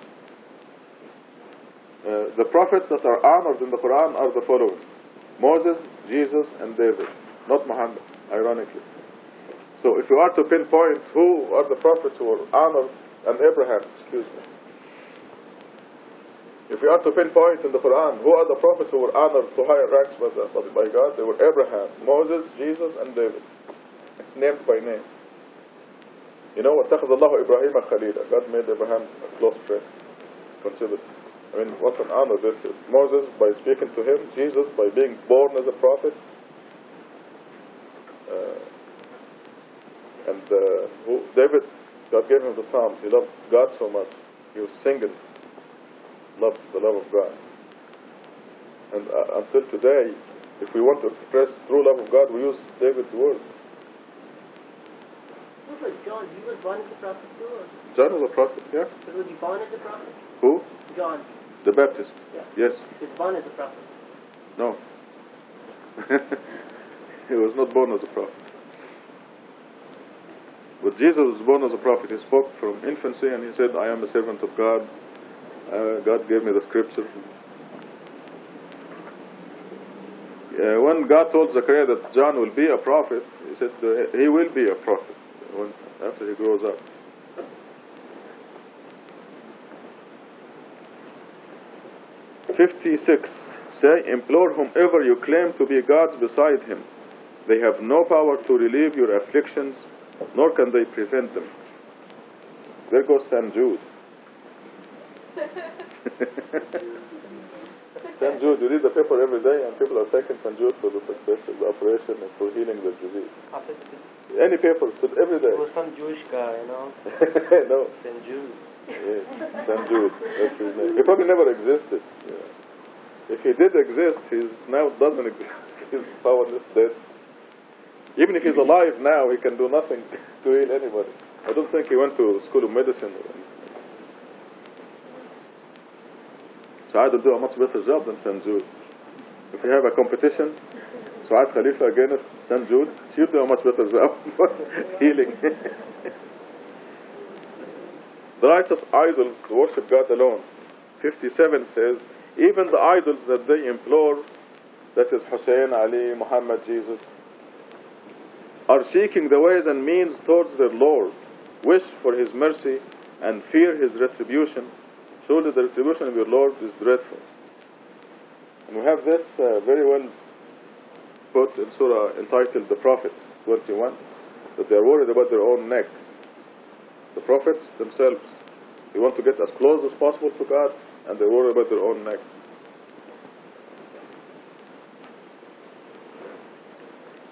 The prophets that are honored in the Quran are the following: Moses, Jesus, and David, not Muhammad, ironically. So if you are to pinpoint who are the prophets who were honored, and Abraham, if you are to pinpoint in the Quran who are the prophets who were honored to higher ranks by God, they were Abraham, Moses, Jesus, and David, named by name. You know, وَاتَّخَذَ اللَّهُ إِبْرَاهِيمَ خَلِيلًا. God made Abraham a close friend. Consider. I mean, what an honor this is. Moses by speaking to him, Jesus by being born as a prophet, David, God gave him the Psalms. He loved God so much. He was singing, loved the love of God. And until today, if we want to express true love of God, we use David's words. John, he was born as a prophet too? Or? John was a prophet, yeah. But was he born as a prophet? Who? John. The Baptist. Yeah. Yes. He was born as a prophet. No. He was not born as a prophet. But Jesus was born as a prophet. He spoke from infancy and he said, I am a servant of God. God gave me the scripture. When God told Zechariah that John will be a prophet, he said he will be a prophet after he grows up. "56. Say, implore whomever you claim to be gods beside him. They have no power to relieve your afflictions, nor can they prevent them." There goes St. Jude. St. Jude, you read the paper every day and people are taking St. Jude for the success of the operation and for healing the disease. Any paper, but every day. There was some Jewish guy, you know. No. St. Jude. Yes, St. Jude, that's his name. He probably never existed. Yeah. If he did exist, he's now doesn't exist. He's powerless, dead. Even if he's alive now, he can do nothing to heal anybody. I don't think he went to school of medicine. Saad will do a much better job than St. Jude. If you have a competition, Saad Khalifa against St. Jude, she'll do a much better job for healing. The righteous idols worship God alone. 57 says, even the idols that they implore, that is Hussein, Ali, Muhammad, Jesus, are seeking the ways and means towards their Lord, wish for His mercy, and fear His retribution. Surely the retribution of your Lord is dreadful. And we have this very well put in Surah entitled The Prophets, 21, that they are worried about their own neck. The prophets themselves, they want to get as close as possible to God, and they worry about their own neck.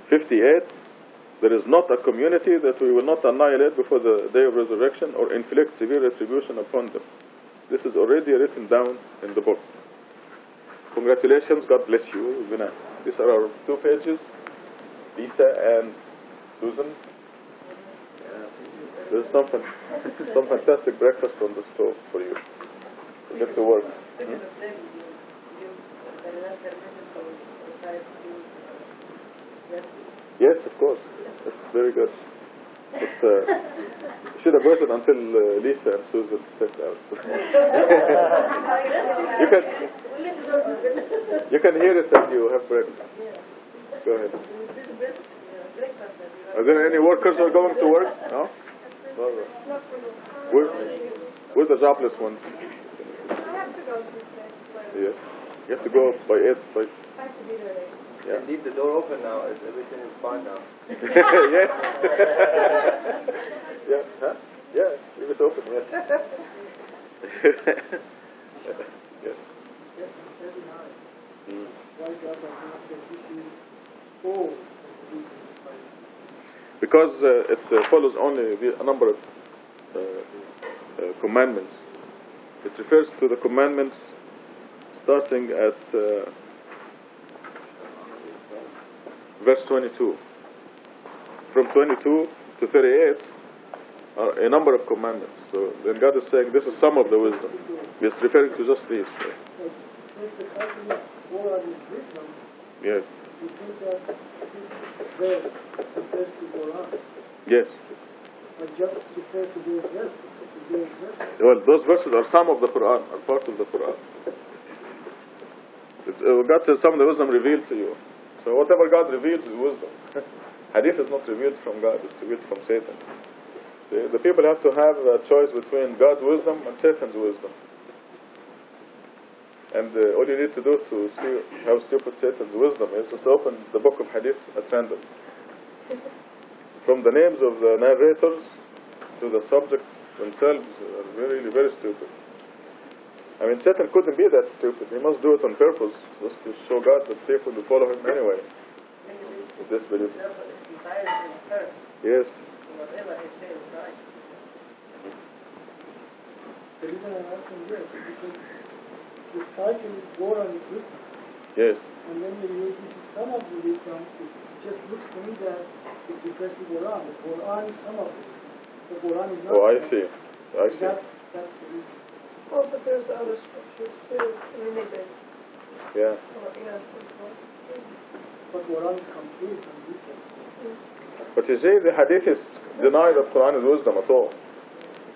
58. There is not a community that we will not annihilate before the day of resurrection or inflict severe retribution upon them. This is already written down in the book. Congratulations, God bless you. These are our 2 pages, Lisa and Susan. There's some fantastic breakfast on the stove for you. Get to work. Yes, of course. That's very good. But you should have waited until Lisa and Susan stepped out. you can hear it as you have breakfast. Go ahead. Are there any workers who are going to work? No? We're the jobless ones. I have to go to this. Yes. You have to go by 8. I have to be there. Yeah. Leave the door open now. Everything is fine now. Yes. Yeah. Huh? Yeah. Leave it open. Yes. Yes. Because it follows only a number of commandments. It refers to the commandments starting at verse 22. From 22 to 38 are a number of commandments. So then God is saying this is some of the wisdom. It's referring to just these. Yes. You think that this verse refers to Quran? Yes. Or just refers to those verses? Well, those verses are some of the Quran, are part of the Quran. God says some of the wisdom revealed to you. So whatever God reveals is wisdom. Hadith is not revealed from God, it's revealed from Satan. The people have to have a choice between God's wisdom and Satan's wisdom. And all you need to do to see how stupid Satan's wisdom is to open the book of Hadith at random. From the names of the narrators to the subjects themselves are very, very stupid. I mean, Satan couldn't be that stupid. He must do it on purpose, just to show God that people will follow him anyway. With this belief. Yes. The reason I'm asking this is because this title is Quran is wisdom. Yes. And then when you this is some of the wisdom, it just looks to me that it refers to Quran. The Quran is some of it. The Quran is not. Oh, I see. I see. That's the reason. Oh, but there's other scriptures too. Maybe. Yeah. But Quran is complete and detailed. But you see, the hadithists deny that Quran is wisdom at all,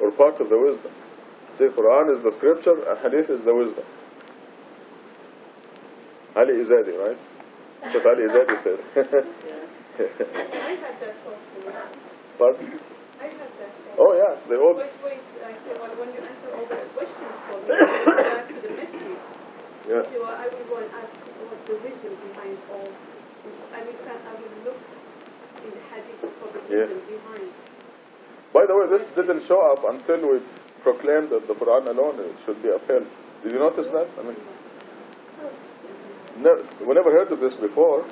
or part of the wisdom. See, Quran is the scripture and hadith is the wisdom. Ali Izadi, right? That's what Ali Izadi said. I had that question. Pardon? I had that question. Oh yeah, they all... Wait, I said, well, when you answer all the questions for me, go back to the mystery. Yeah. So I will go and ask what the wisdom behind all. I will look in the hadith for the wisdom behind. By the way, this didn't show up until we proclaimed that the Quran alone should be upheld. Did you notice that? I mean, we never heard of this before.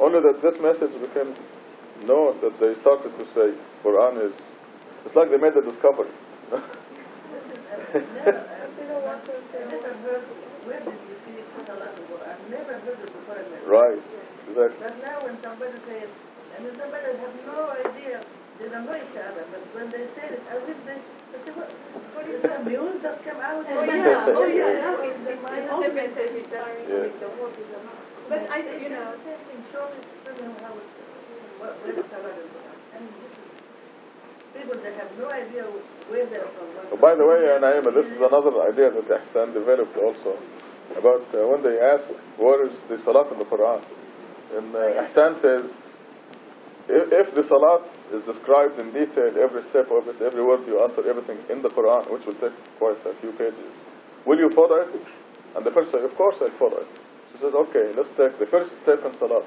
Only that this message became known, that they started to say Quran is... It's like they made a discovery. Where did you see it put a lot of work? I've never heard it before in my life. Right. Exactly. But now when somebody says, and then somebody has no idea, they don't know each other, but when they say it, as if they say, what is that news that came out? Oh yeah, now it's different every time. The word is enough. But I, show me how where the Salah is. And people that have no idea where they're from. By the way, Naima, this is another idea that Ihsan developed also, about when they ask, where is the Salat in the Quran? And Ihsan says, if the Salat is described in detail, every step of it, every word you answer, everything in the Quran, which will take quite a few pages, will you follow it? And the person said, of course I'll follow it. She says, okay, let's take the first step in Salat.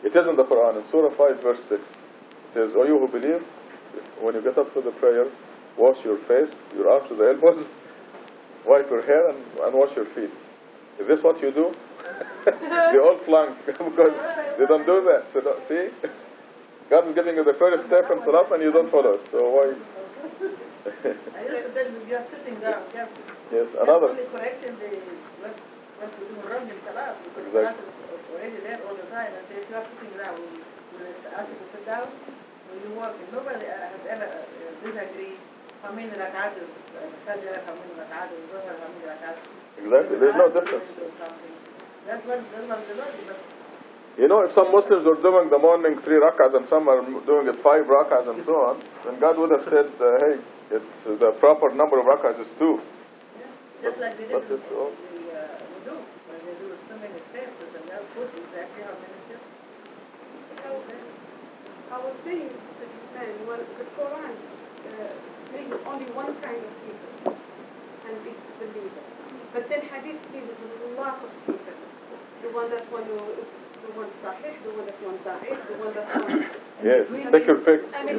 It is in the Quran, in Surah 5, verse 6. It says, O you who believe, when you get up to the prayer, wash your face, your arms to the elbows, wipe your hair, and wash your feet. Is this what you do? They all flunk because they don't do that. So see? God is giving you the first step in Salat and you don't follow it. So why? I used to tell you, you're sitting down. Yes, another. Only correcting what you do wrong in Salat, because Exactly. Salat is already there all the time, and say, if you're sitting down, when it's asked you to sit down, when you walk, and nobody has ever disagreed how many rak'at is Fajr, how many rak'at is Dhuhr, how many rak'at. Exactly, there's no difference. That's what the logic, but You know, if some Muslims were doing the morning 3 rak'ahs and some are doing it 5 rak'ahs and so on, then God would have said, hey, it's the proper number of rak'ahs is 2. just like they did But it's all... wudu, when they do so many steps, and they'll put exactly how many steps. I was saying to this man, well, the Quran brings only one kind of people, and it's the believer. But then Hadith gives a lot of people. The one that one sahih, the one that one da'if, the one that one... Yes, take your pick. I mean,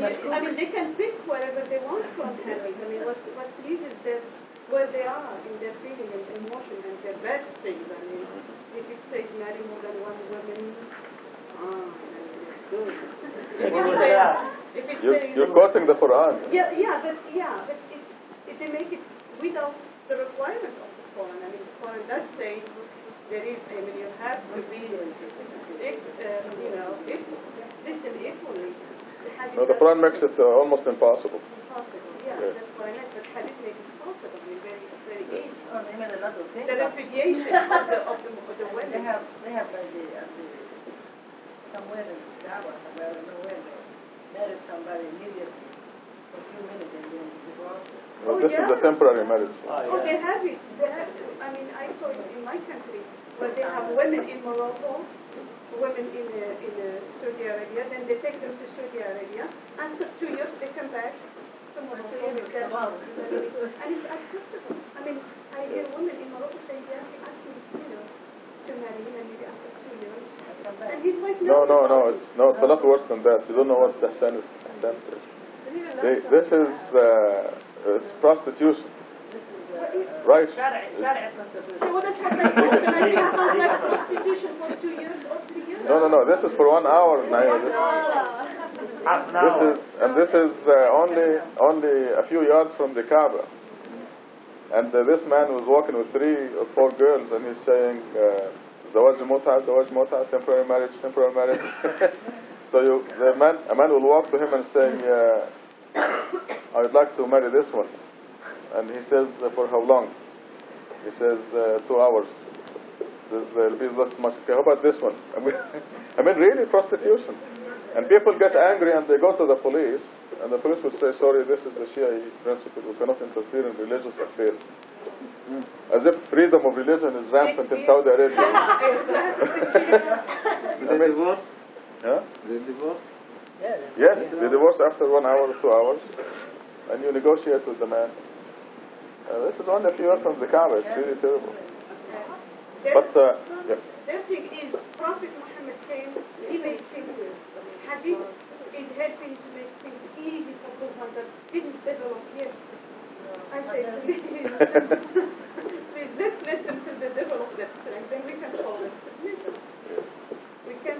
they can pick whatever they want from Hadith. I mean, what pleases them, where they are in their feeling and emotion and their best things. I mean, if it says marry more than one woman, good. You're quoting the Quran. But they make it without the requirement of the Quran. I mean, the Quran does say there is, I mean, you have to be, listen equally. No, the Quran makes it almost impossible. Impossible, yeah. That's what I meant, but Hadith makes it possible. I mean, very easy. Oh, they made a lot of things. The repudiation of the women. They have somewhere in Java, somewhere, I don't know where, they married somebody immediately for a few minutes and then divorced. Well, this is a temporary marriage. Oh, they have it. I mean, I saw it in my country where they have women in Morocco, women in Saudi Arabia, then they take them to Saudi Arabia, and for 2 years they come back to Morocco with them. And it's acceptable. I mean, I hear women in Morocco saying, yeah, he asked me, to marry him, and maybe after 2 years. And he's like, No, it's a lot worse than that. You don't know what Ihsan is. This is it's prostitution. Right. prostitution for 2 years or 3 years? No, this is for 1 hour. This is only a few yards from the Kaaba. And this man was walking with 3 or 4 girls, and he's saying, Zawaj Mota, temporary marriage. So a man will walk to him and say, I would like to marry this one. And he says, for how long? He says, 2 hours. There'll be less much. Okay, how about this one? I mean, really prostitution. And people get angry and they go to the police, and the police will say, sorry, this is the Shia principle. We cannot interfere in religious affairs. As if freedom of religion is rampant in Saudi Arabia. They divorce? Huh? They divorce? Yes, they divorce after 1 hour or 2 hours, and you negotiate with the man. This is only if you are from the Kaaba. It's really terrible. But, yeah. The thing is, Prophet Muhammad came, he made things. Hadith is helping to make things easy for those ones that didn't develop yet. I say, please, let's listen to the development, and then we can solve it. We can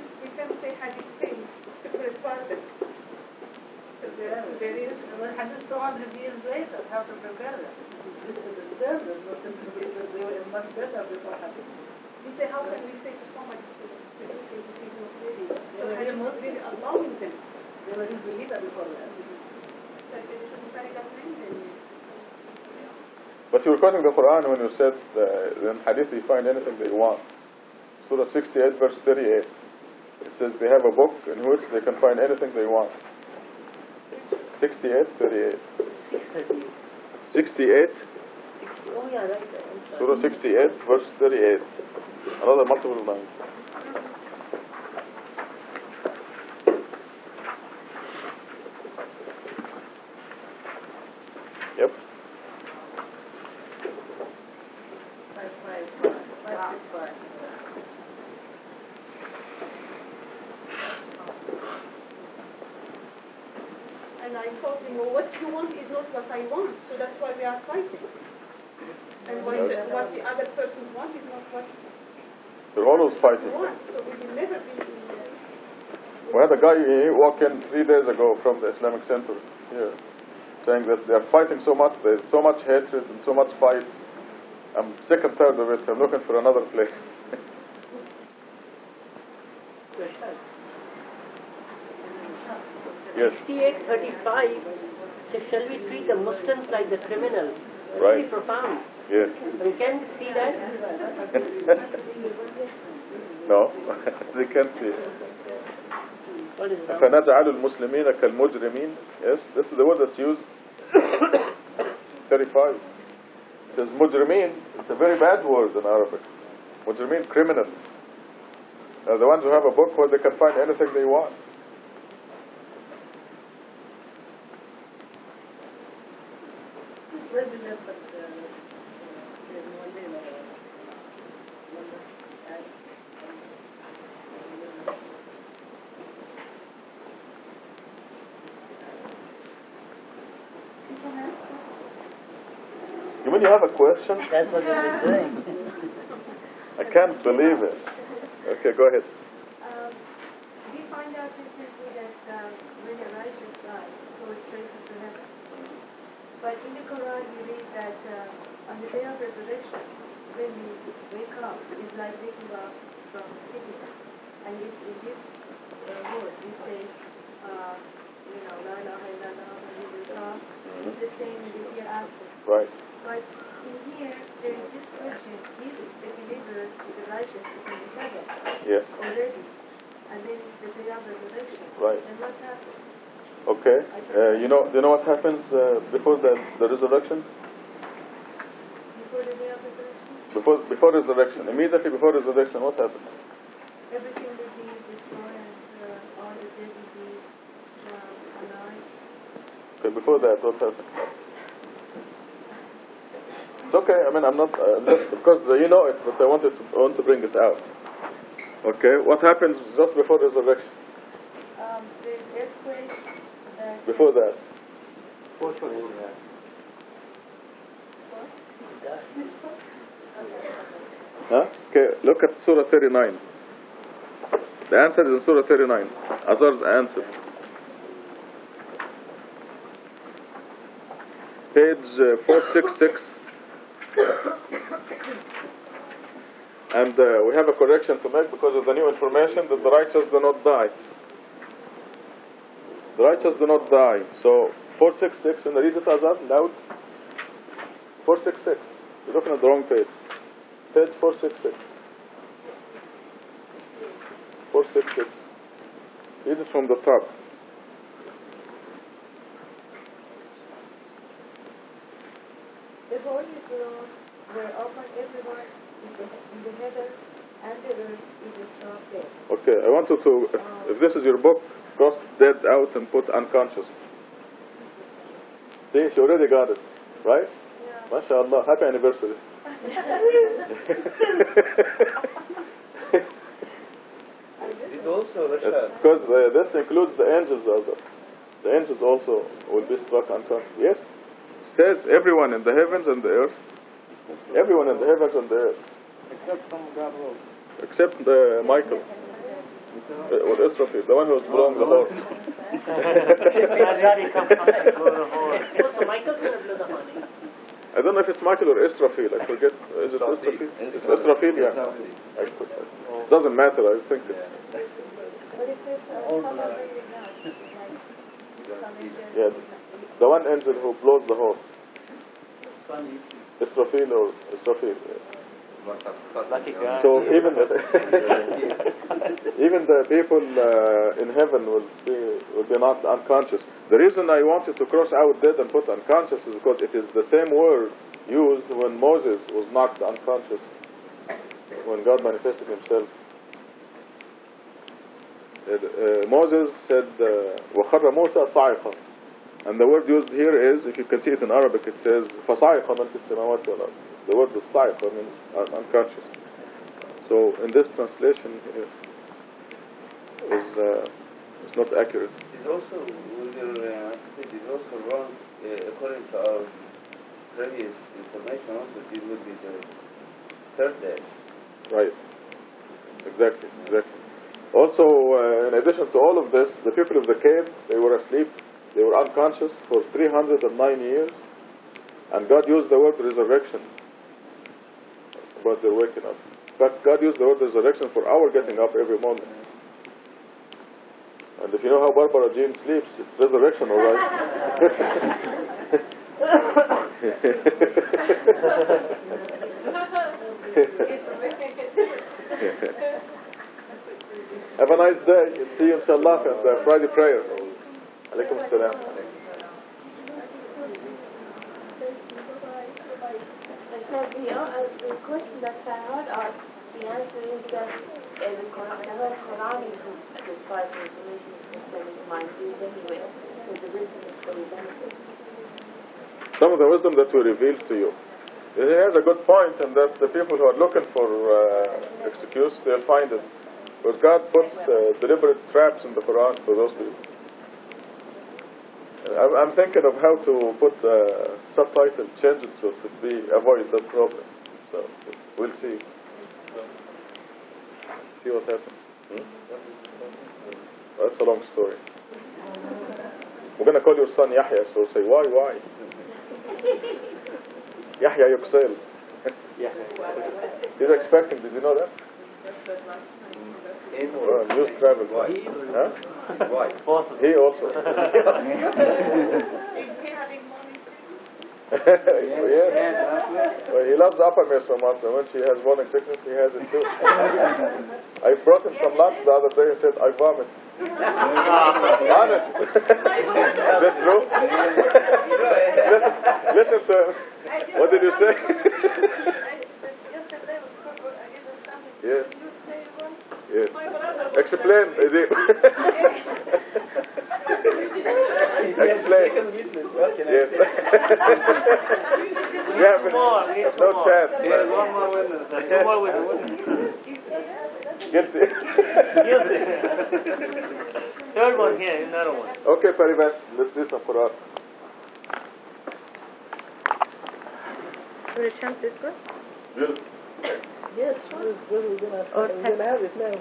say Hadith things to prepare them. There is... Well, Hadith 200 years later, how to prepare them. This is the service, but they were much better before Hadith. You say, how can we say to somebody to do things if not really? So Hadith was really allowing them. They were his believer before that. But you were quoting the Quran when you said in Hadith you find anything they want. Surah 68 verse 38. It says they have a book in which they can find anything they want. 68, 38. 68. Oh, yeah, right. Surah 68 verse 38. Another multiple lines. Yep. 565. And I told him, well, what you want is not what I want, so that's why we are fighting. And what the other person wants is not what They're always fighting. we want, so we will never be We had a guy, he walked in 3 days ago from the Islamic Center here, saying that they are fighting so much, there's so much hatred and so much fight. I'm sick and tired of it, I'm looking for another place. Yes. 68:35 says, shall we treat the Muslims like the criminals? Right. Very profound. Yes. We can see that. No, they can't see it. What is that? فَنَجْعَلُ الْمُسْلِمِينَ كَالْمُجْرِمِينَ. Yes, this is the word that's used. 35. It says mujrimeen. It's a very bad word in Arabic. Mujrimeen, criminals. They're the ones who have a book where they can find anything they want. You mean you have a question? That's what they've been doing. I can't believe it. Okay, go ahead. We find out recently that when a righteous dies, so it traces to heaven. But in the Quran we read that on the day of resurrection, when we wake up, it's like waking up from sleep. And if we give word, we say, La ilaha illallah, it's the same in the hereafter. Right. But in here, there is this question, if the believer is the righteous is in heaven Yes. already, and then the day of resurrection, Right. then what happens? Okay. You know what happens before the resurrection? Before the day of resurrection? Before resurrection. Immediately before resurrection, what happens? Everything will be destroyed and all the dead will be alive. Okay, before that, what happens? It's okay. I mean, I'm not just because you know it, but I want to bring it out. Okay, what happens just before resurrection? There's earthquake. Before that. Huh? Okay, look at Surah 39. The answer is in Surah 39. Azar's answer. Page 466. And we have a correction to make because of the new information that the righteous do not die. The righteous do not die. So 466, and read it as loud. 466. You're looking at the wrong page. Page 466. 466. Read it from the top. The holy throne were open everywhere in the heaven and the earth is a strong place. Okay, I want you to, if this is your book, cross dead out and put unconscious. See, she already got it, right? Yeah. MashaAllah, happy anniversary. This also, Because this includes the angels also. The angels also will be struck unconscious. Yes? Says everyone in the heavens and the earth. Everyone in the heavens and the earth. Except some God wrote. Except Michael. Or Israfil, the one who was blowing the horse. So Michael's going to blow the horn. I don't know if it's Michael or Israfil. I forget. Is it Israfil? It's Israfil, yeah. Doesn't matter. I think it's... But it says probably not. Yeah, the one angel who blows the horn. Israfil or Israfil. Yeah. Lucky guy. So even even the people in heaven will be not unconscious. The reason I wanted to cross out dead and put unconscious is because it is the same word used when Moses was knocked unconscious, when God manifested himself. Moses said, وَخَرَّ مُوسَى صَعِقًا. And the word used here is, if you can see it in Arabic, it says فَصَعِقَ مَنْ فِي السَّمَاوَاتِ وَالْأَرْضِ. The word is صَعِقًا, means unconscious. So in this translation is not accurate. It's also, it's also wrong according to our previous information. Also, it would be the third day. Right. Exactly. Also, in addition to all of this, the people of the cave, they were asleep. They were unconscious for 309 years. And God used the word resurrection about their waking up. But God used the word resurrection for our getting up every morning. And if you know how Barbara Jean sleeps, it's resurrection, all right? Have a nice day. See you inshallah at the Friday prayer. Alaikum salam. The question that I heard asked, the answer is that the Quran is as far as information is concerned, it might use anyway, so the wisdom is very limited. Some of the wisdom that we revealed to you. He has a good point, and that the people who are looking for excuse, they'll find it. Because God puts deliberate traps in the Quran for those people. I'm thinking of how to put the subtitle, change it so to avoid that problem. So we'll see. See what happens. That's a long story. We're going to call your son Yahya, so say, why? Yahya Yuxel. He's expecting, did you know that? News travel. Why? Huh? Why? He also. Is he having morning? Yes. Well, he loves Uppermere so much, and when she has morning sickness, he has it too. I brought him some lunch the other day and said, I vomit. Honest. Is this true? Listen to him. What did you say? Yes. Yes. Explain. Explain. Yes. Yeah, but no chance. One more witness. Two more witnesses. Guilty. Third one here, another one. Okay, Paribas, let's do some Quran. Will it chance this one? Yes. Yes, we're gonna have it now.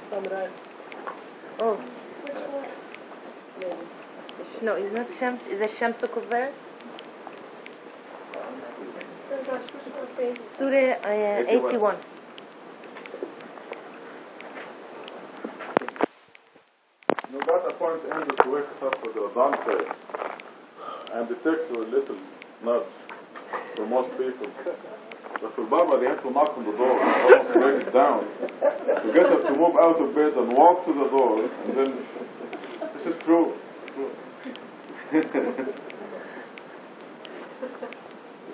Summarize. Oh. No, it's not Shams. Is it Shams Kuver? Surah 81. No, God appoints angels to wake us up for the dawn prayer. and it takes a little nudge for most people. But for Baba, they have to knock on the door, almost break it down, to get her to move out of bed and walk to the door, and then, this is true.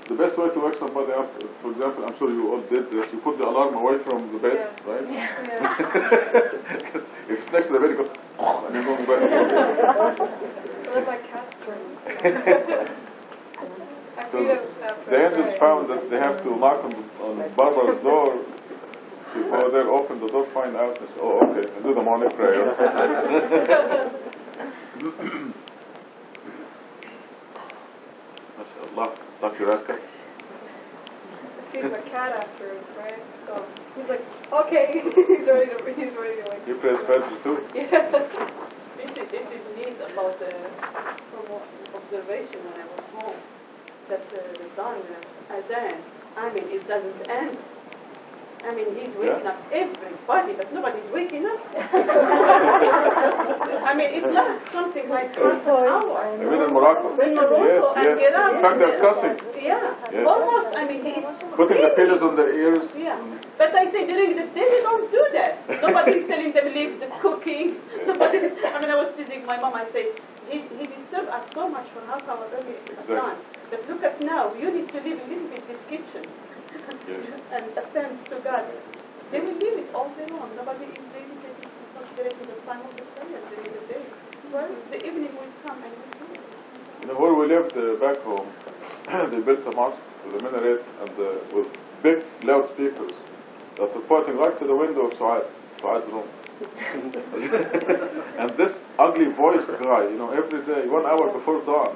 The best way to wake somebody up, for example, I'm sure you all did this, you put the alarm away from the bed, right? If it's next to the bed, you go, and you go back. Or my cat's dream. So the angels found that they have to knock on Barbara's door to go there, open the door, find out, and say, oh, okay, and do the morning prayer. MashaAllah. Dr. Raska? Feed my cat afterwards, right? So he's like, okay, he's ready to like. You praise Fajr too? Yeah. This is neat about from observation when I was home, that the sun, Azan, I mean, it doesn't end. I mean, he's waking up everybody, but nobody's waking up. I mean, it's not something like half an hour. Even in Morocco. In Morocco, and get up. In fact, they're cussing. Yeah, yes. Almost, I mean, he's putting the pillows on their ears. Yeah, but I say during the day they don't do that. Nobody's telling them leave the cooking. Nobody, I mean, I was teasing my mom, I say, he disturbed us so much for half hour early time. But look at now, you need to leave a little bit this kitchen. Yes. And attend to God. They will leave it all day long. Nobody is really taking consideration the time of the prayer during the day. Well, the evening will come and we do it. You know, where we lived back home, they built a mosque with a minaret and with big loudspeakers that were pointing right to the window of Suad's room. And this ugly voiced guy, you know, every day, 1 hour before dawn,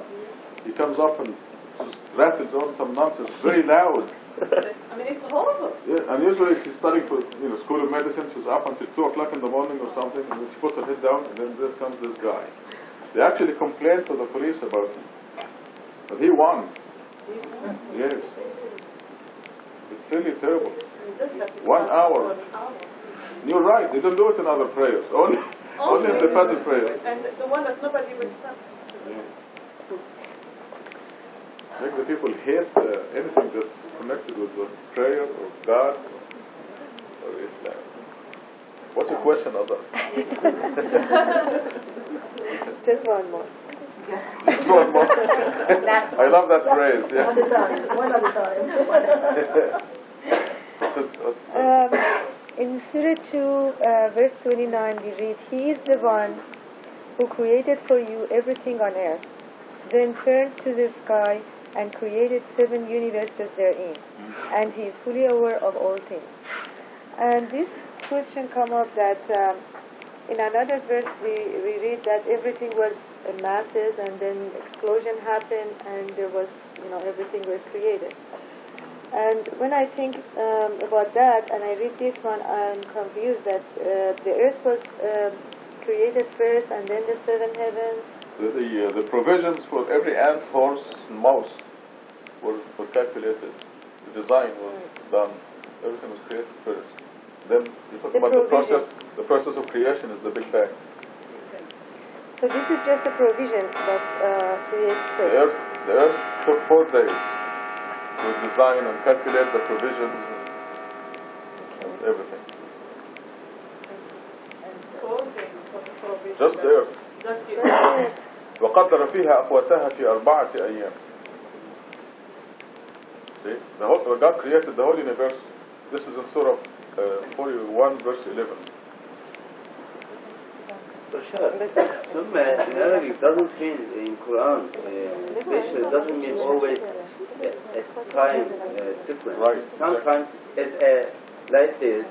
he comes up and just rattles on some nonsense, very loud. I mean, it's horrible. Yeah, and usually she's studying for, School of Medicine. She's up until 2 o'clock in the morning or something, and then she puts her head down, and then there comes this guy. They actually complained to the police about him, but he won. Yes, it's really terrible. 1 hour. You're right. They don't do it in other prayers. Only in the Fajr prayer. And the one that nobody will stop. Yeah. Make the people hate anything that's connected with prayer or God or Islam. What's your question, Ada? Just one more. Just one more. I love that phrase. Yeah. One at a time. In Surah 2, verse 29, we read, He is the one who created for you everything on earth, then turned to the sky and created 7 universes therein, and He is fully aware of all things. And this question come up that in another verse we read that everything was masses, and then explosion happened, and there was, everything was created. And when I think about that, and I read this one, I'm confused that the earth was created first, and then the 7 heavens. The provisions for every ant, horse, and mouse were calculated. The design was done. Everything was created first. Then you talk about the process. The process of creation is the Big Bang. So this is just a provision that creates first. The earth took 4 days to design and calculate the provisions and everything. Just the earth. وقدر فيها أقواتها في 4 أيام. See, God created the whole universe. This is in Surah 41, verse 11. Some in Arabic doesn't mean in Quran, especially doesn't mean always a time sequence. Right. Sometimes it's like this.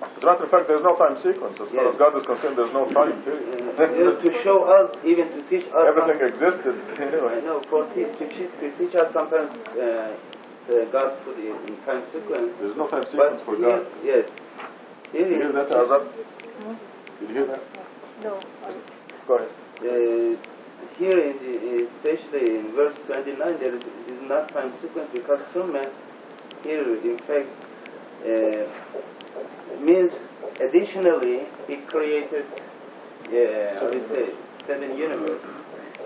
As a matter of fact, there's no time sequence. As far as God is concerned, there's no time period. To show us, even to teach us. Everything existed anyway. I know, to teach us sometimes God put it in time sequence. There's no time sequence for God. Yes. Did you hear that, Azad? Did you hear that? No. Go ahead. Here, especially in verse 29, there is not time sequence because Sunnah here, in fact, means additionally he created 7 universes.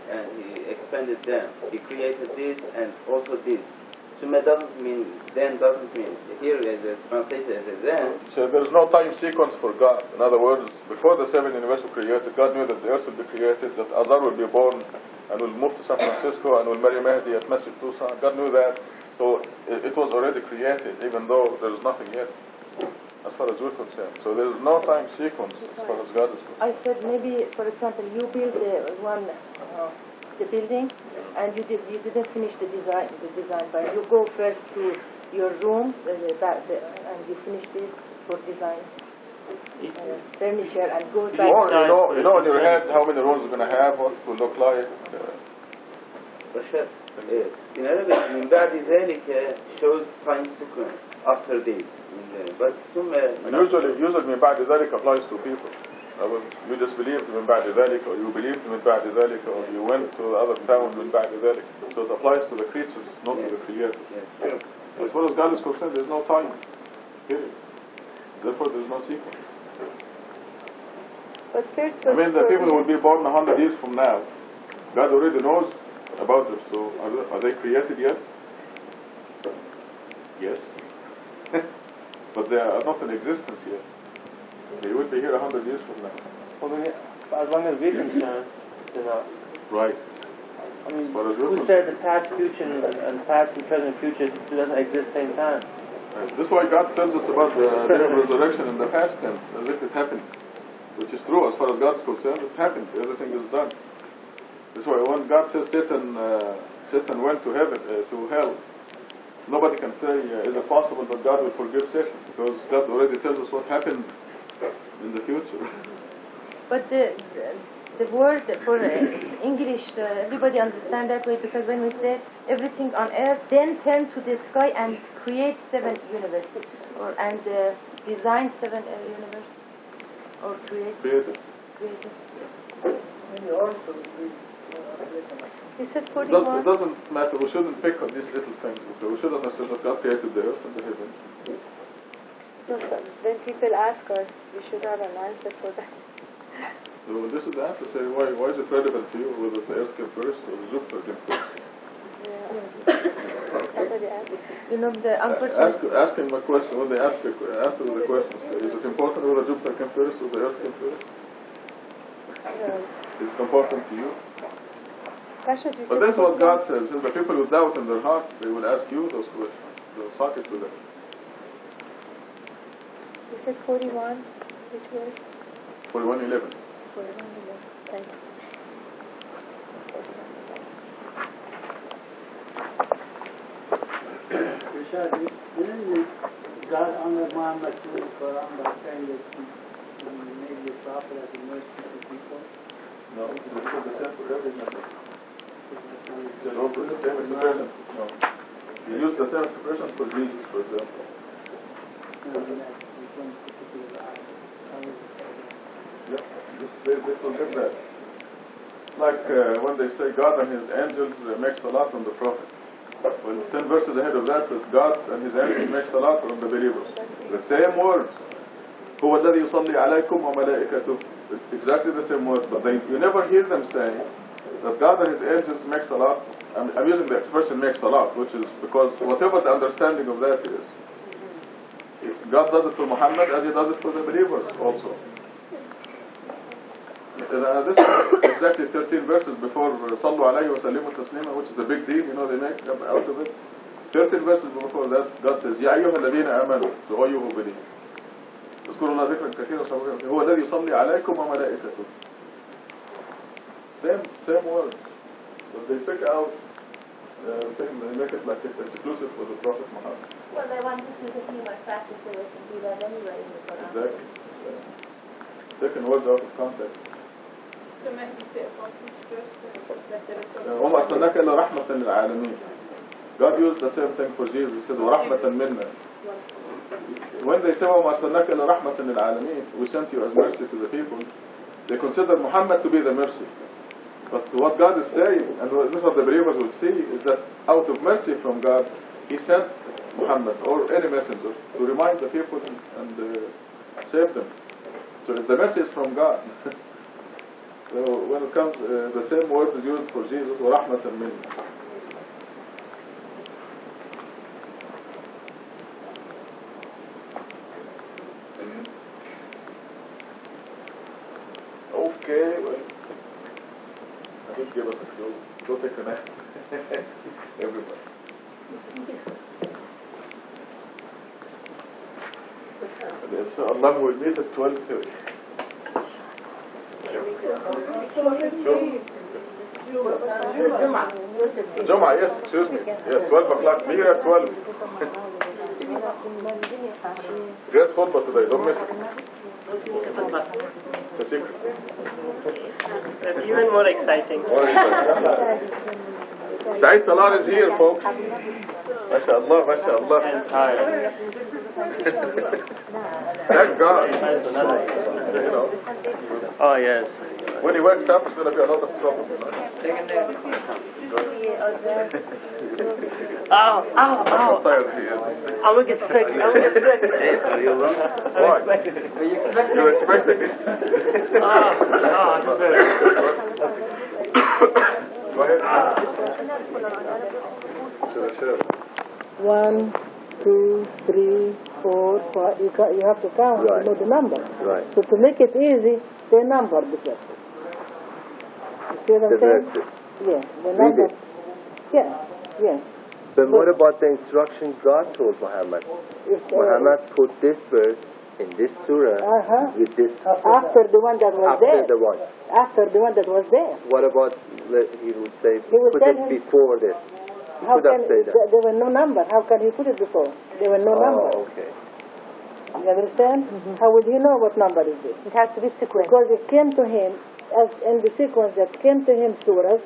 and He expanded them. He created this and also this. Summa doesn't mean then, doesn't mean here as a translated as a then. So there is no time sequence for God. In other words, before the 7 universe were created, God knew that the earth will be created, that Azar will be born and will move to San Francisco and will marry Mahdi at Masjid Tucson. God knew that. So it was already created, even though there is nothing yet, as far as we're concerned. So there is no time sequence as far as God is concerned. I said maybe, for example, you build the building, and you didn't finish the design, but you go first to your room, and you finish this for design furniture, and go back. You know in your head how many rooms you're going to have, what it will look like. In Arabic, من بعد ذلك shows time sequence after this. But usually من بعد ذلك applies to people. You just believed من بعد ذلك, or you believed من بعد ذلك, or you went to the other town من بعد ذلك. So it applies to the creatures, not to the creator. As far as God is concerned, there's no time. Period. Therefore, there's no sequence. But I mean, the people who will be born 100 years from now, God already knows about them. So are they created yet? Yes. But they are not in existence yet. They will be here 100 years from now. Well, as long as we're concerned, they're not. Right. I mean, who said the past, future, and past and present future doesn't exist at the same time? This is why God tells us about the day of resurrection in the past tense, as if it happened. Which is true, as far as God is concerned, it happened. Everything is done. That's why when God says Satan went to heaven, to hell, nobody can say, is it possible that God will forgive Satan? Because God already tells us what happened in the future. But the word for English, everybody understand that way, because when we say everything on earth, then turn to the sky and create 7 universes, and design 7 universes, or create. You said 41. It doesn't matter. We shouldn't pick on these little things. So we shouldn't assume that God created the earth and the heaven. No, when people ask us, we should have an answer for that. So this is the answer. Say, why is it relevant to you whether the earth came first or Jupiter came first? Somebody asked. You know, the unfortunate... Ask him a question. When they answer the question, is it important whether Jupiter came first or the earth came first? Is it important to you? But that's what God says. The people with doubt in their hearts, they will ask you those questions. They'll talk it to them. You said 41, which was? 41:11. 41:11. Thank you. Rashad, didn't God undermine the Quran by saying that he made the prophet as a mercy to people? No, because the same for everything. The same expression. No. You use the same expression for Jesus, for example. Yeah, they forget that. Like when they say God and His angels make salat on the Prophet. Well, 10 verses ahead of that, God and His angels make salat on the believers. The same words. هو الذي يصلي عليكم وملائكته. It's exactly the same words, but you never hear them saying that God and His angels make salat. I'm using the expression make salat, which is because whatever the understanding of that is, God does it for Muhammad as He does it for the believers also. This is exactly 13 verses before صلوا عليه وسلموا تسليما, which is a big deal, they make out of it. 13 verses before that, God says, يا أيها الذين آمنوا, so all you who believe. اذكروا الله ذكرا كثيرا هو الذي يصلي عليكم وملائكته. Same words. But they pick out things, they make it like it's exclusive for the Prophet Muhammad. Well, they want to see the human practice so they can do that anyway in the Quran. Exactly. Taking words out of context. So maybe say about each verse وما أرسلناك إلا رحمة للعالمين. God used the same thing for Jesus. He said ورحمة منا. When they say وما أرسلناك إلا رحمة للعالمين, we sent you as mercy to the people, they consider Muhammad to be the mercy. But what God is saying, and this is what the believers will see, is that out of mercy from God, He sent Muhammad or any messenger to remind the people and save them. So if the message is from God, So when it comes, the same word is used for Jesus, وَرَحْمَةً مِنَّا. Okay, well, I did give us a clue. Go take a nap. Everybody. So Allah will meet at 12:30. Jum'ah, yes, excuse me. Yeah, 12 o'clock. Be here at 12. Great khutbah today, don't miss it. It's a secret. That's even more exciting. Saeed Salah is here, folks. MashaAllah, MashaAllah. Thank God. You know. Oh, yes. When he wakes up, it's going to be a lot of trouble. Ow. How tired he is. I'm going to get sick. Why? You're expecting it. Go ahead. Sure. 1, 2, 3, 4, 5. You have to count to know the number. Right. So to make it easy, they number the verses. You see what I'm saying? Yeah, the number. Yes. But what about the instructions God told Muhammad? Muhammad put this verse in this surah with this. After the one that was there. After the one. After the one that was there. What about, he would say, He would put tell it him, before this. He how could have can, said that. there were no number. How can he put it before? There were no number. Oh, okay. You understand? How would he know what number is this? It has to be sequence. Because it came to him, as in the sequence that came to him surahs,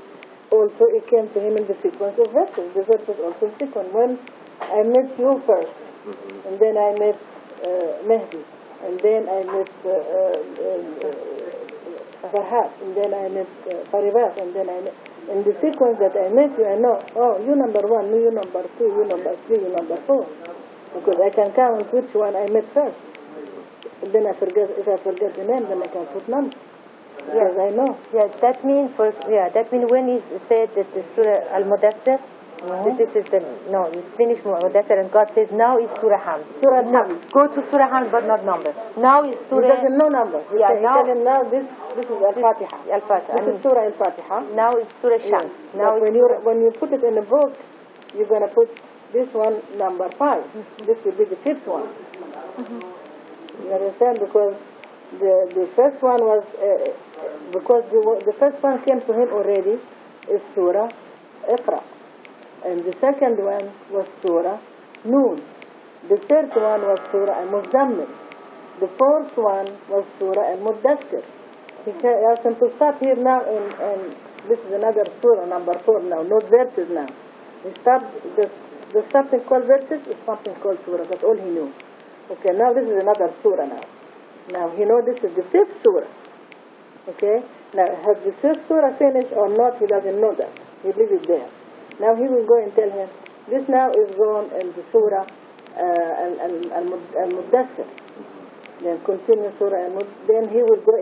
also it came to him in the sequence of verses. The verses also sequence. When I met you first, and then I met Mehdi, and then I met Farhat, and then I met Faribat, and then I met... In the sequence that I met you, I know, oh, you number 1, you number 2, you number 3, you number 4. Because I can count which one I met first. And then if I forget the name, then I can put numbers. Yes, I know. Yes, that means when he said that the Surah Al-Mudaththir, this is the, no, you finish Mudaththir and God says, now is Surah Hamd. Surah Hamd. Go to Surah Hamd but not number. Now is Surah... He doesn't know numbers. Yeah, now this is Al-Fatiha. Al-Fatiha. This is Surah Al-Fatiha. Now is Surah Shams. Yeah. Now when you put it in a book, you're going to put this one number 5. This will be the 5th one. You understand? Because the first one was because the first one came to him already is Surah Iqra, and the second one was Surah Noon. The third one was Surah Al-Muzammil. The fourth one was Surah Al-Mudaththir. He asked him to stop here now, and this is another Surah, number 4 now, not verses now. He stopped. There's something called verses, is something called Surah. That's all he knew. Okay, now this is another Surah now. Now he knows this is the 5th Surah. Okay? Now, has the 5th Surah finished or not, he doesn't know that. He leaves it there. Now he will go and tell him, this now is gone in the Surah Al-Mudaththir. Then continue Surah Al-Mudaththir. Then he will go